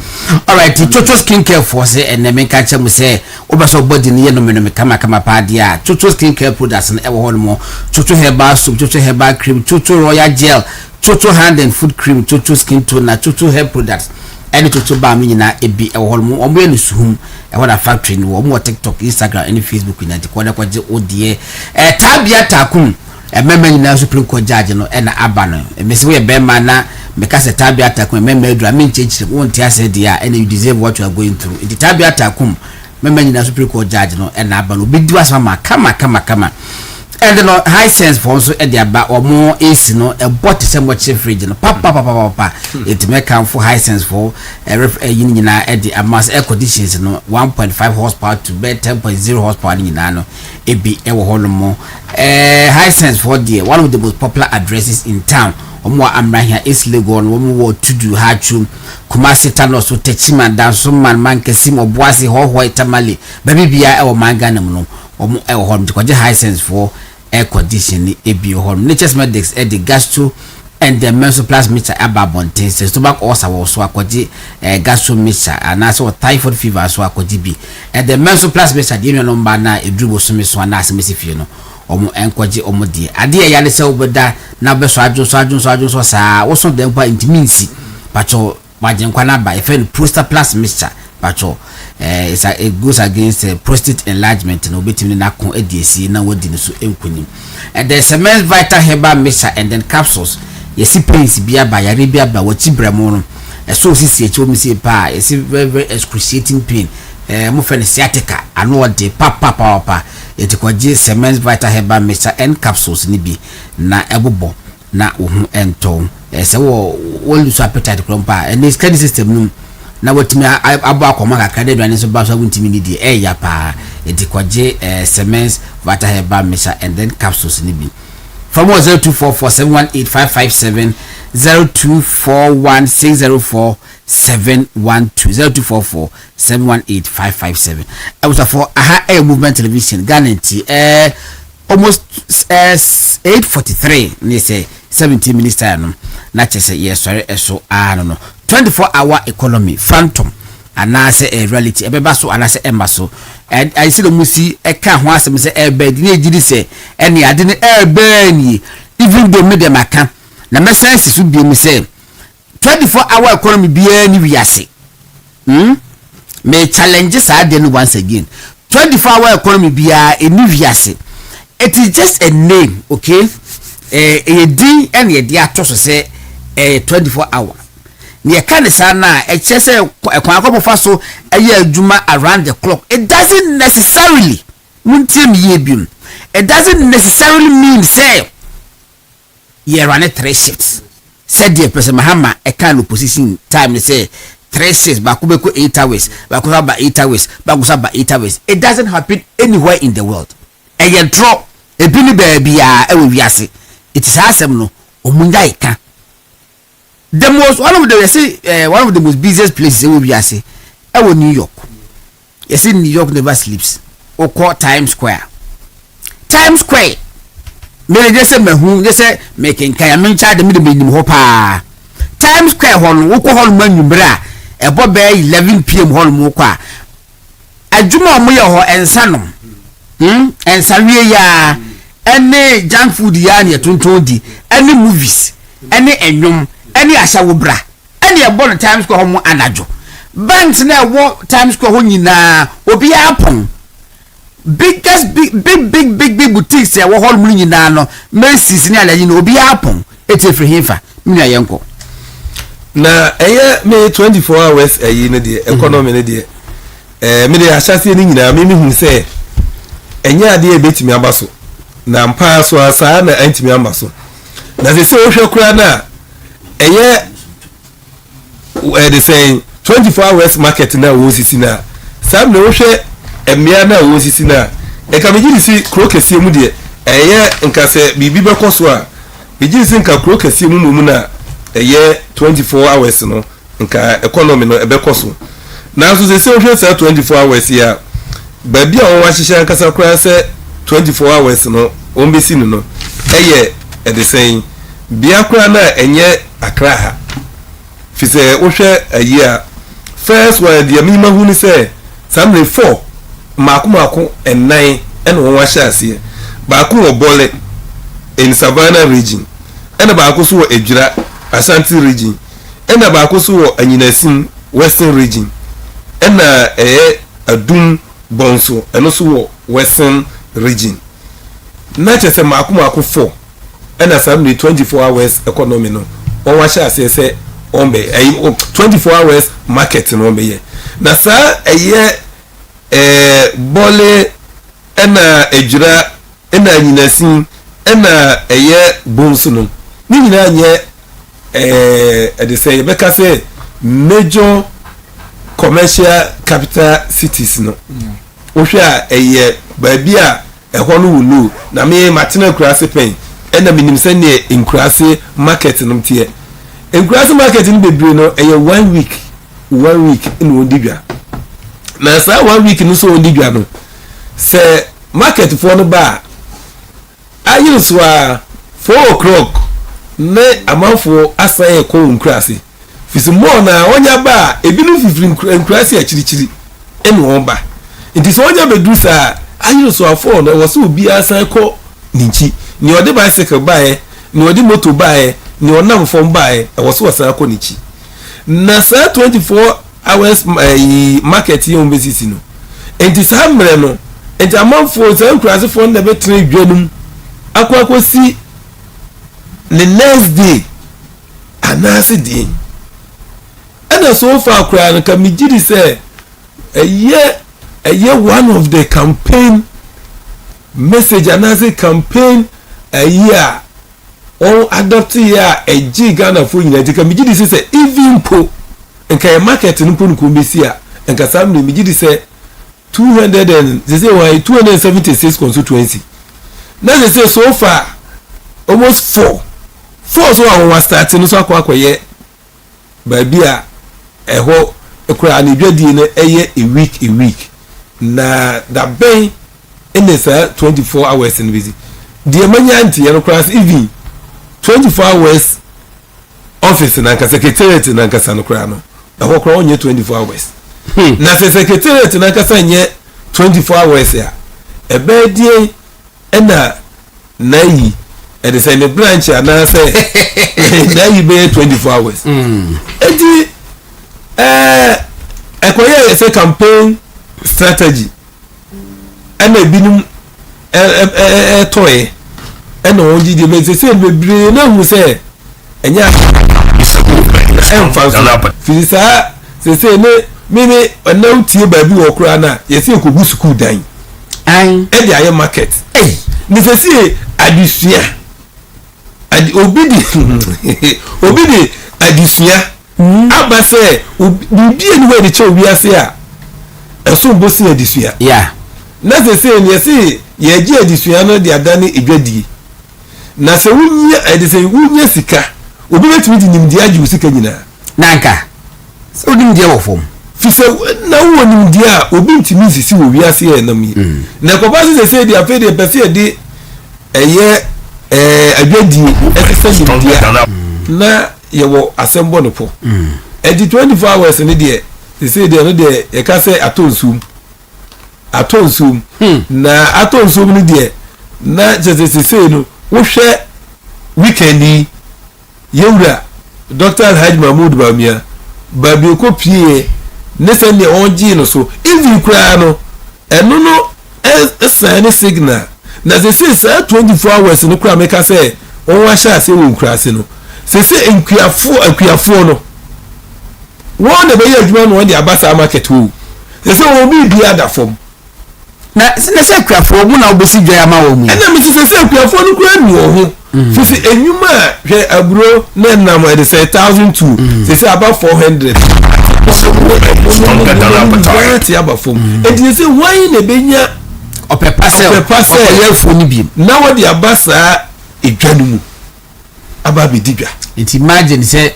All right, Chocho skincare for say and me ka che mo say obaso body ne no me kama pa dia. Chocho skincare products na ewo hono mo. Chocho herbal soap, Chocho herbal cream, Chocho royal gel, Chocho hand and foot cream, Chocho skin toner, Chocho hair products. Any Chocho ba me nyina ebi ewo hono mo. Omo enu suhum e wona factory no omo TikTok, Instagram, any Facebook na kwada kwaje odie. Tabia takum ememe nyina Supreme Court judge no na aba no emese we be ma na meka se Tabia takum ememe edura me nchechire wonti ase dia and you deserve what you are going through. The Tabia takum ememe nyina Supreme Court judge no na aba no bidi wasama kama and no high sense for so e dia ba omo AC no e bot se mo che fridge no papa it make am for high sense for yin nyina e di mass air conditions no 1.5 horsepower to be 10.0 horsepower nyina no e bi e wo hono mo high sense for the one of the most popular addresses in town omo amrahia is Legon omo wo tudu hachu Kumasi Tano so techima danso man kesi mo boase ho itamale baby bia e wo manga nam no omo e wo hono kwaje high sense for air conditioning ebi home nature's medics the gastro and the menstrual plus meter ababonte so stomach ulcer so akwaji gastro meter and also typhoid fever so akwaji bi and the menstrual plus meter the number na edrubo so me so na asemesi fie no omo enkwaji omo die ade ya ne se obeda na be so adwo so saa wo so dem pa intimincy pacho majenkwa na ba efen prostate plus meter pacho it goes against prostate enlargement no betimi na kon ediesi na wodi no so enkunim and the cement vital herbal mixture and then capsules yesi pains bia ba yare bia ba wachi bremo no so sisi echi omi se pa yesi very excruciating pain mo fe ne sciatica ano de papa eti kwaje cement vital herbal mixture and capsules ni bi na ebobo na ohun ento se wo lose appetite krompa and this kind system num na watimi abo akoma kakra de duane so ba so wuntimi ni di ya pa eti kwaje cement vital herbal mixture and then capsules ni bi from 0244718557 0241604712 0244718557 I was for aha movement television Ganenti almost 8:43 ni say 17 minutes time na chese yes sorry so no 24-hour economy phantom anase a reality ebeba so anase emba so and I see the musi eka ho asem say bed ni ejiri say ene ade ni ni even though me dem aka na me sense so bi mi say 24-hour economy bia ni wiase me challenges are there once again 24-hour economy bia eni wiase it is just a name okay e din ene e dia to so say 24-hour ne kan sana e chese ekwan akopfa so eye adwuma around the clock. It doesn't necessarily it doesn't necessarily mean say you run 3 shifts. Said the person Mahama a kind of position time they say 3 shifts bakubeko 8 hours bakusaba 8 hours bakusaba 8 hours. It doesn't happen anywhere in the world. And you drop a bini baby it is asem no omunya ika. The most one of the most busiest places we are say New York. You see New York never sleeps. Or call Times Square. Times Square. Me just say me who they say making kaya me charge the middle hopa. Times Square hall wo ko hall man nyumbra e bo be 11 pm hall mo kwa. Adwuma mo ye ho ensa no. Ensa wie ya ene junk food ya ne tonton di ene movies ene enwom ene ashawo bra ene e bo no Times Square ho anajo banks na wo Times Square ho nyina obi apon biggest big boutiques e wo hall mu nyina no Macy's ni alaji no obi apon etefri hifa mi ayenko na eye me 24 hours eyi ne de economy ne de me de ahyase ni nyina me hu se enya ade e betimi abaso na mpa so asa na antimi ambaso na se o hwe kura na eye they say 24 hours market na wo sisi na sam na wo hwe emia na wo sisi na e ka megiri si krokesi mu de eye nka se bibi be koso a megiri si nka krokesi mu na eye 24 hours no nka economy no ebe koso na so se o hwe sa 24 hours ya ba bia o wa hihia nka sa kura se 24 hours no o mbesi no eye e de say bia kura na enye akraha fise wo hwe ayi first one the minimum hu ni say samle 4 mako enan ene won wa hye ase ba ko obole in Savannah region ene ba ko so wo Edwira Ashanti region ene ba ko so wo Anyinasim Western region ene Adum Bonso ene so wo Western region na chese mako 4 ene samle 24 hours economy no won wa hye ase say ombe 24 hours market no ombe ye na sa bole ena Edwira ena Anyinasim ena Bonso no ni nyina nye they say beka say major commercial capital cities no ohwa ba bia ehwo no wulu na me matena kurase pen ena minim se ne inkurase market no tie inkurase market ni bebre no 1 week in Odibia na sa 1 week no so Odibia no se market for no ba ayi so a 4 o'clock ne amanfo asan ko inkurase fisi mo na onya ba ebi no fifiri inkurase akirichiri enu won ba nti so onya bedu sa ayi so a 4 na wo so obi asan ko ninchi ni odi bicycle bae ni odi motor bae ni onam fom bae wo so asan ko ninchi na sa 24 hours market ye ombesisi no enti sa mre no enti amanfo sa inkurase fo na betre dwanum akwakosi the next day anase day and so far kura nka mijiri say a year one of the campaign message and as a campaign a year all adopt year a Ghana for United Committee say even po and can market in Punkumisia and Kasam Miji say 200 and they say why 276 constituency. Now they say so far almost four so I was starting so kwa ye baby a ho ekura ani dwadi na a week na da ben in this 24 hours in busy the manya anti no class even 24 hours office na ka secretariat na ka sano kra no da ho kra onye 24 hours na secretariat na ka sanye 24 hours ya ebe die na nayi e de say the branch na say nayi be 24 hours edi ekoye say campaign strategy and ebinum toy and onji de me say bebre na hu say enya filisa say ne me na utie ba bi wo kura na yesi ekogu school dan an e de aye market ni say adusua obidi adusua aba say bibi eni we de che obi ase a eso bosi adusua yeah na say ni yesi ye ji adusua no de adane edwadi na se wunya edise wunya sika obi betimi di nimdi aju sika nyina nanka so nimdi wo fom fise na wo nimdi a obi ntimi sisi wo wiase e nam yi na ko ba se de afa de pese de eye adwadi esese nimdi na ye wo asembo no po edi 24 hours ni de se de no de ye ka se atonsum na atonsum ni de na se no wo hwe weekend yewura Dr. Haj Mahmoud Bamia babi ko pie ne se ne onji no so even kura no eno no sign signal na se 24 hours no kura meka se on wa sha se won kura se no se akuafo no won na be adwuma no won de abasa market wo se won bi bia da fom na se akuafo mu na obesi dwa ama wo mu na me se akuafo no kura ni wo ho fisi enyuma hwe aburo na nam e say 1002 se about 400 ti aba fom e di se why na benya opepase oye foni bi na wo di abasa edwanu mu aba be digwa it imagine say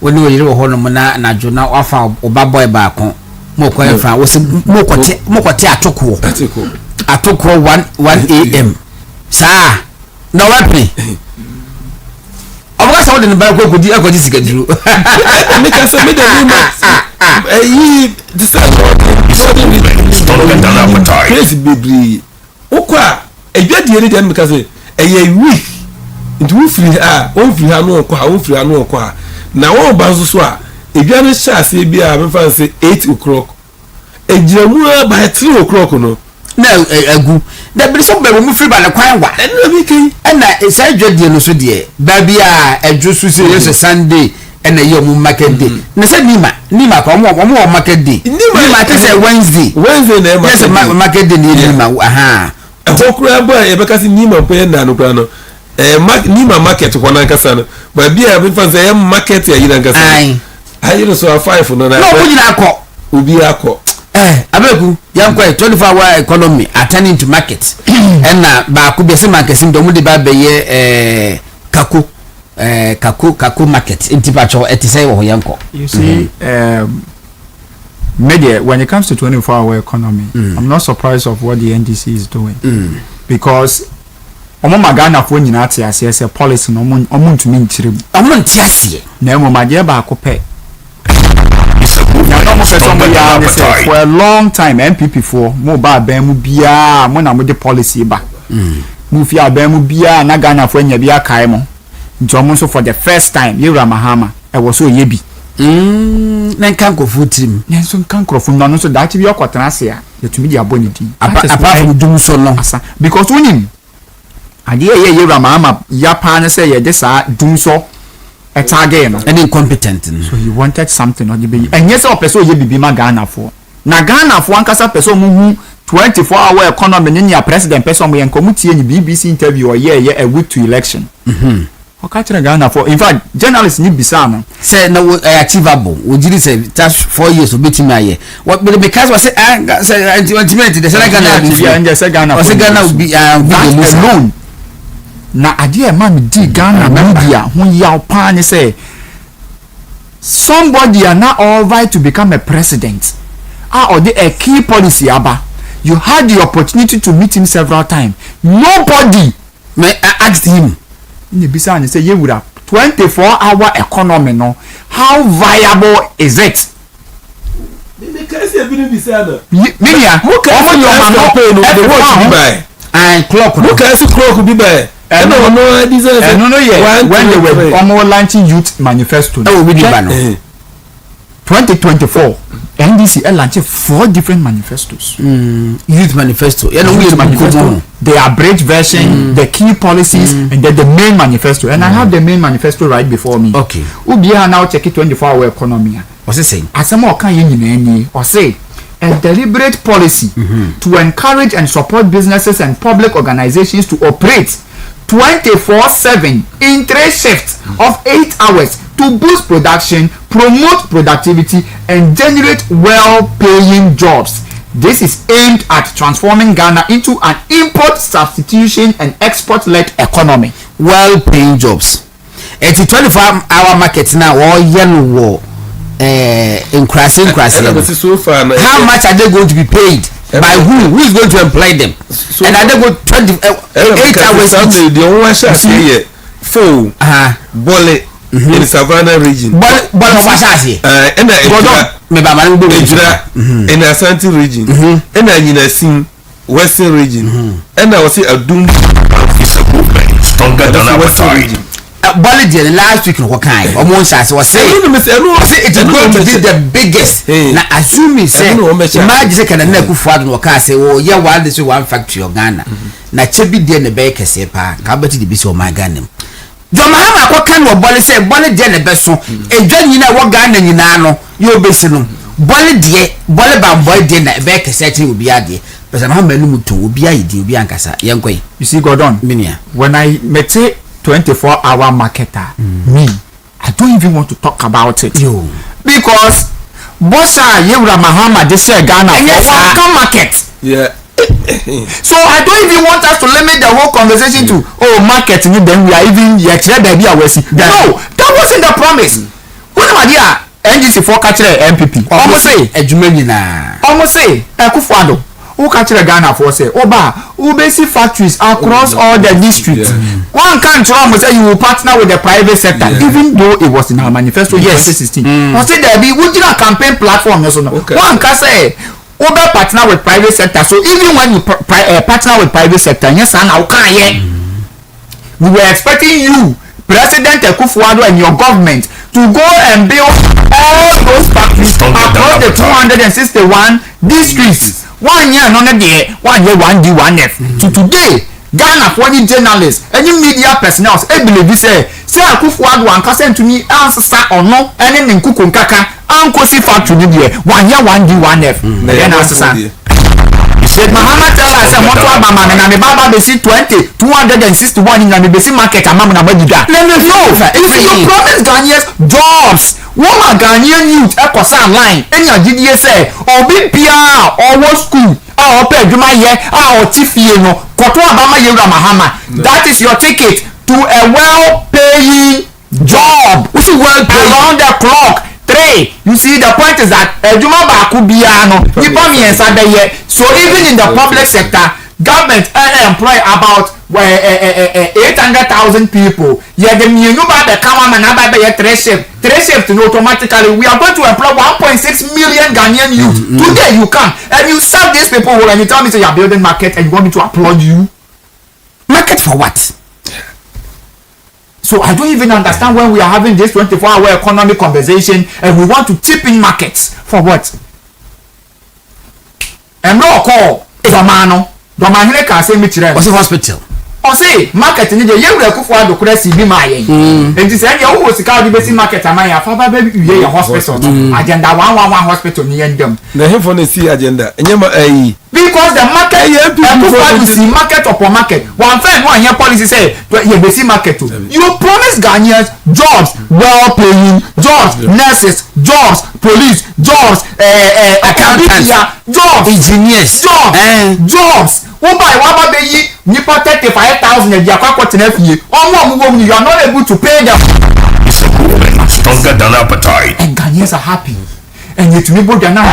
woni wo yire wo ho no na najo na wafa oba boy ba kon mo ko enfa wo se mo kote atoko 1 am sa na wapi oba sa wode ne ba ko kodi akodi sikaduru me ka se me de ma yi this crazy baby okwa edwadi eri dem ka se eye week ntu free on free anu okwa na wo ba so a edwani sha se bi a me fa se 8 o'clock ejiramu by 3 o'clock no na agu da bi so ba mu free ba le kwan wa na bi kai na say dwadi no so de ba bi a adwo so se Sunday na ye mu market day na say nima ko mo market day nima te say Wednesday na yes market day ni nima aha okura ba e be kasi nima pe na no kura no nima market ko na kasa no ba bi a bi fa say market ya yina kasa ayi no so 5 no na no ko nyina akọ obi akọ abeku yankwa 24 hour economy attending to market na ba ku be se market sim do mu de ba be ye kako market intipacho etise wo yanko you see media when it comes to 24-hour economy I'm not surprised of what the NDC is doing because omo magana fo nyina atiase se policy no omo ntumi ntirem omo ntiase na emo maje ba akopɛ for a long time MPP for mo ba ban mu bia mo na mo de policy ba mu fi aban mu bia na Ghana fo nya bia kai mo ntomo so for the first time Yewura Mahama e wo so ye bi na nkanko fu trim na so nkanko fu no so da ti bi okotena se a yetumi di aboni di apart from dum so no asa because unim ade ye Yewura Mahama ya pa na say ye de sa dum so etagay no and incompetent so he wanted something or the be and yes o person ye bibi ma Ghana for na Ghana for ankasa person mu 24-hour economy ni ya president person mo yenko mutie ni BBC interview or yeah a week to election okachira Ghana for in fact journalists ni bisa no say na achievable we did say that's 4 years obetimi aye what because we say ultimately the Ghana will be alone na ade man di Ghana media ho yaw pa ni say somebody are now all right to become a president or a key policy aba. You had the opportunity to meet him several times. Nobody asked him. Nibisa say you would have 24-hour economy no. How viable is it? Minia, often your man no pay no the watch be by. And clock. Look at the clock be by. No yeah. When they were almost launching youth manifesto. Oh, we did 2024. NDC launched 4 different manifestos. Youth manifesto. Youth manifesto. The abridged version, the key policies, and then the main manifesto. And I have the main manifesto right before me. Okay. Ubia now check it 24-hour economy. What's it saying? As some more can you or say a deliberate policy to encourage and support businesses and public organizations to operate 24/7 in 3 shifts of 8 hours to boost production, promote productivity, and generate well-paying jobs. This is aimed at transforming Ghana into an import substitution and export-led economy. Well-paying jobs. It's a 24-hour market now. All yellow in crashing. How much are they going to be paid? By who? Who is going to employ them? So and are they going 8 hours? The only shot here, full, bullet in the Savannah region. But what's that? And in the Asante region, and I in a Western region, and I was a doom. It's a movement stronger than our side. Bolly did last week in Wakai, almost as was saying, it is going to be the biggest. Now, assuming, say, imagine can a neck of father Waka say, oh, yeah, while this one factory of Ghana. Now, Chebby did the baker say, pa, Cabot be so my Ghana. John Mahama, what kind of Bolly say, Bolly did the best one, and John, you know what Ghana you know, you'll be seen. Bolly dear, Bolly boy dinner, a baker said he will be a dear. But I'm not to be a dear, Bianca, young way. You see, Gordon, Minia, when I met it. 24-hour marketer, me, I don't even want to talk about it. Because Bosha Yewra Mahama this year Ghana for market. Yeah. So I don't even want us to limit the whole conversation to market. Then we are even baby. No, that wasn't the promise. What about here? NGC for catch MPP. Almost say Akufo-Addo. Who catch the Ghana for say Ubesi factories across all the districts. One can't say you will partner with the private sector, even though it was in our manifesto in 2016. I said there be would a campaign platform. One can say Uber partner with private sector. So even when you partner with private sector, yes, and we were expecting you, President Akufo-Addo, and your government to go and build all those factories across the 261 districts. 1 year no dey 1 year 1D 1F to today Ghana for any journalists any media personnel believe say Akufo-Addo ankasa ntumi ansesa ono ene ne nkuku nkaka ankosi factory dey 1 year 1D 1F then ansesa said Mahama tell us say moto abama na me baba be see 261 na me be see market amam na badida if you promise Ghanaians jobs woman Ghanaian youth ekosa line any agidie say obi pia owo school ope adwuma ye otifie no koto abama Yewra Mahama that is your ticket to a well-paying job which is well paid around the clock. 3, you see the point is that adwuma ba ku bia no nipa miensa be ye. So even in the public sector government employ about 800,000 people. Yeah, the mienu ba be kama na ba be 3 shift no automatically we are going to employ 1.6 million Ghanaian youth. Today you come and you serve these people and you tell me say you are building market and you want me to applaud you. Market for what? So I don't even understand when we are having this 24-hour economic conversation and we want to tip in markets for what? And no call Domano. Domano can say me chire. Was it hospital? or say market ni dey you rekufo adokura si bi ma yen enti say dey wo sika odi besi market am ya fa ba be ye hospital agenda 111 hospital ni yendem na he for na see agenda enyema ayi because the market people see market upon market one friend one here policy say you besi market you promise Ghanaians jobs, well paying jobs, nurses, jobs, police, jobs, accountants, jobs, engineers, jobs. Who buy one by ye, nipa 35,000 a year, you are not able to pay them. Stronger than appetite. And Ghanaians are happy. And yet, we both are now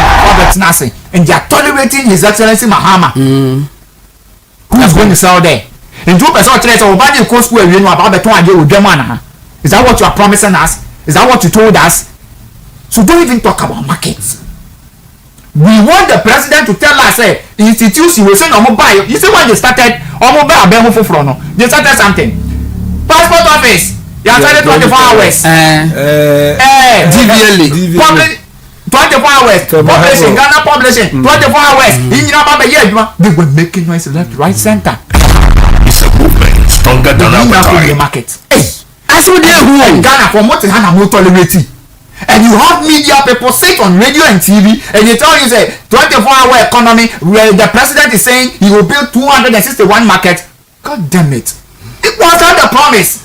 nothing. And they are tolerating His Excellency Mahama. Who is going to sell there? In 2% of the cost where you know about the 200 with them. Is that what you are promising us? Is that what you told us? So don't even talk about markets. We want the president to tell us, institution will say no more buy. You see when they started, they started something. Passport office, you are started 24 hours. Public 24 hours. Publishing, Ghana publishing, 24 hours. They were making noise left, right, center. It's a movement stronger than appetite. Market. As you there who in Ghana for what Ghana will tolerate. And you have media people sit on radio and TV and they tell you say 24-hour economy where the president is saying he will build 261 markets. God damn it. It was not the promise.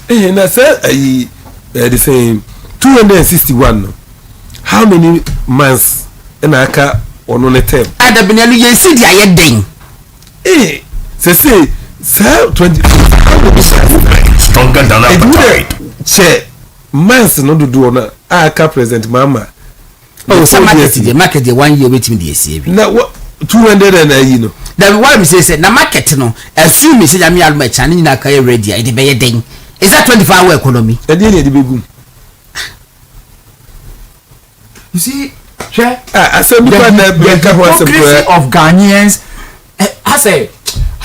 And I said the same 261. How many months in Aka on the term? At the Benelli, you see the ayeding. Say 20 stronger than appetite. Che months no do on Aka President Mama. Oh, some market the 1 year waiting the SAB. Now what 200 and you know. Then why we say na market no assume me say am ya match and na kai ready e dey be den. Is that 24-hour economy? E dey dey begum. You see, share I said the hypocrisy of Ghanaians.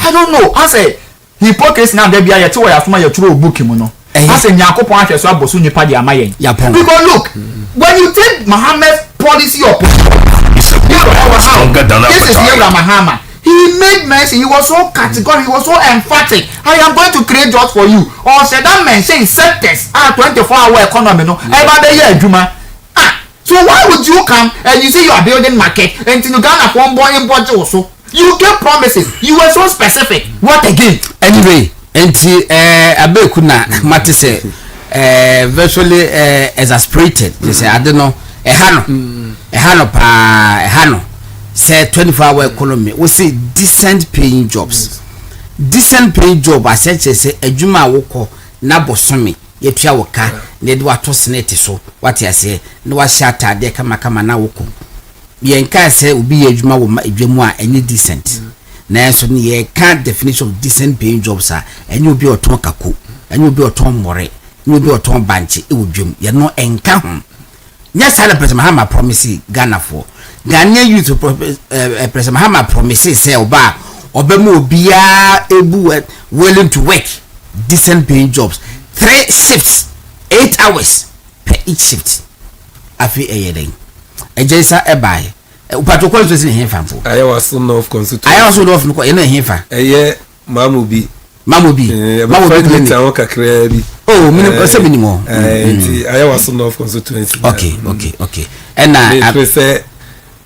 I don't know. I say hypocrisy now there be a to where you throw book him no. I say Nyankopon ahwe so abosu nipa de amayen. Because look, when you take Muhammad's policy of stronger than appetite. This is Muhammad. He made mention, he was so categorical, he was so emphatic. I am going to create jobs for you. Or said that mention sectors 24-hour economy no. So why would you come and you say you are building market and you Ghana for one boy in budget also? You get promises. You were so specific. What again? Anyway, enti abekuna mate say virtually exasperated. They say I don't know. Ehano say 24-hour economy. We say decent paying jobs. Decent paying job as such say adwuma woko na bosomi. Yetua woka ne de wato senate so what you say no wa shata de kama na woko yenka say obi adwuma wo adwamu a any decent na so ne ye can definition of decent paying jobs a any obi oton kako any obi oton more any obi oton banche e wodwam ye no enka ho nya sala president Mahama promise Ghana for Ghanaian youth president Mahama promise say oba obemu obia ebu willing to work decent paying jobs 3 shifts 8 hours per each shift afi eyeden ejesa ebai upato kwento sin hefa mpo I was son of constitution I was of no ye na hefa eye mamubi clinic awon kakra bi oh minimum se minimum I was son of constituency okay and I say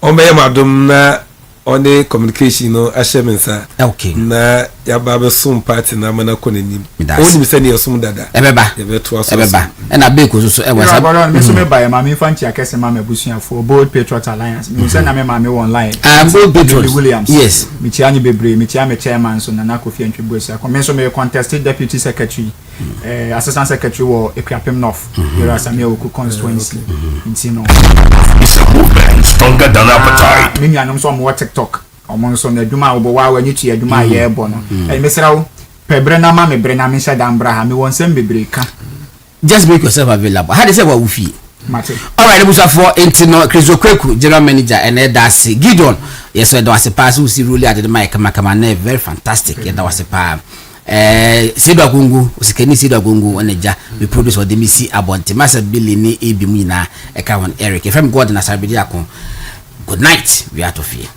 on be madum na on the communication no ashemensa okay na ya baba sum party na mana konanim oni mi sene yosum dada ebeba and abeko so e wasa ba me so me buy ma me fanti akese ma mebusuan for Bold Patriot Alliance me say na me ma me online Bold Patriot Williams yes me tia ni bebre me tia me chairman so na Kofi Antwibu sia me so me contested deputy secretary assistant secretary wo Ekwapem North here as me oku constituency ntino stronger than appetite. Me nyanom so mo TikTok omon so na adwuma obo wa wani tu adwuma ye ebo no e mesrawo pebre na ma me bre na me sha dambra ha me wonsem bebre ka just make yourself available how they say what we feel mate all right busa for intino Krizokweku general manager and that's Gideon yes so that was a pass who see really at the mic kama na very fantastic yeah that was a pa Sido Gungu usikeni Sido Gungu oneja we produce for the misi abonte masa Billy ni ebi mu na eka won Eric FM God na Asare-Bediako good night we out of here.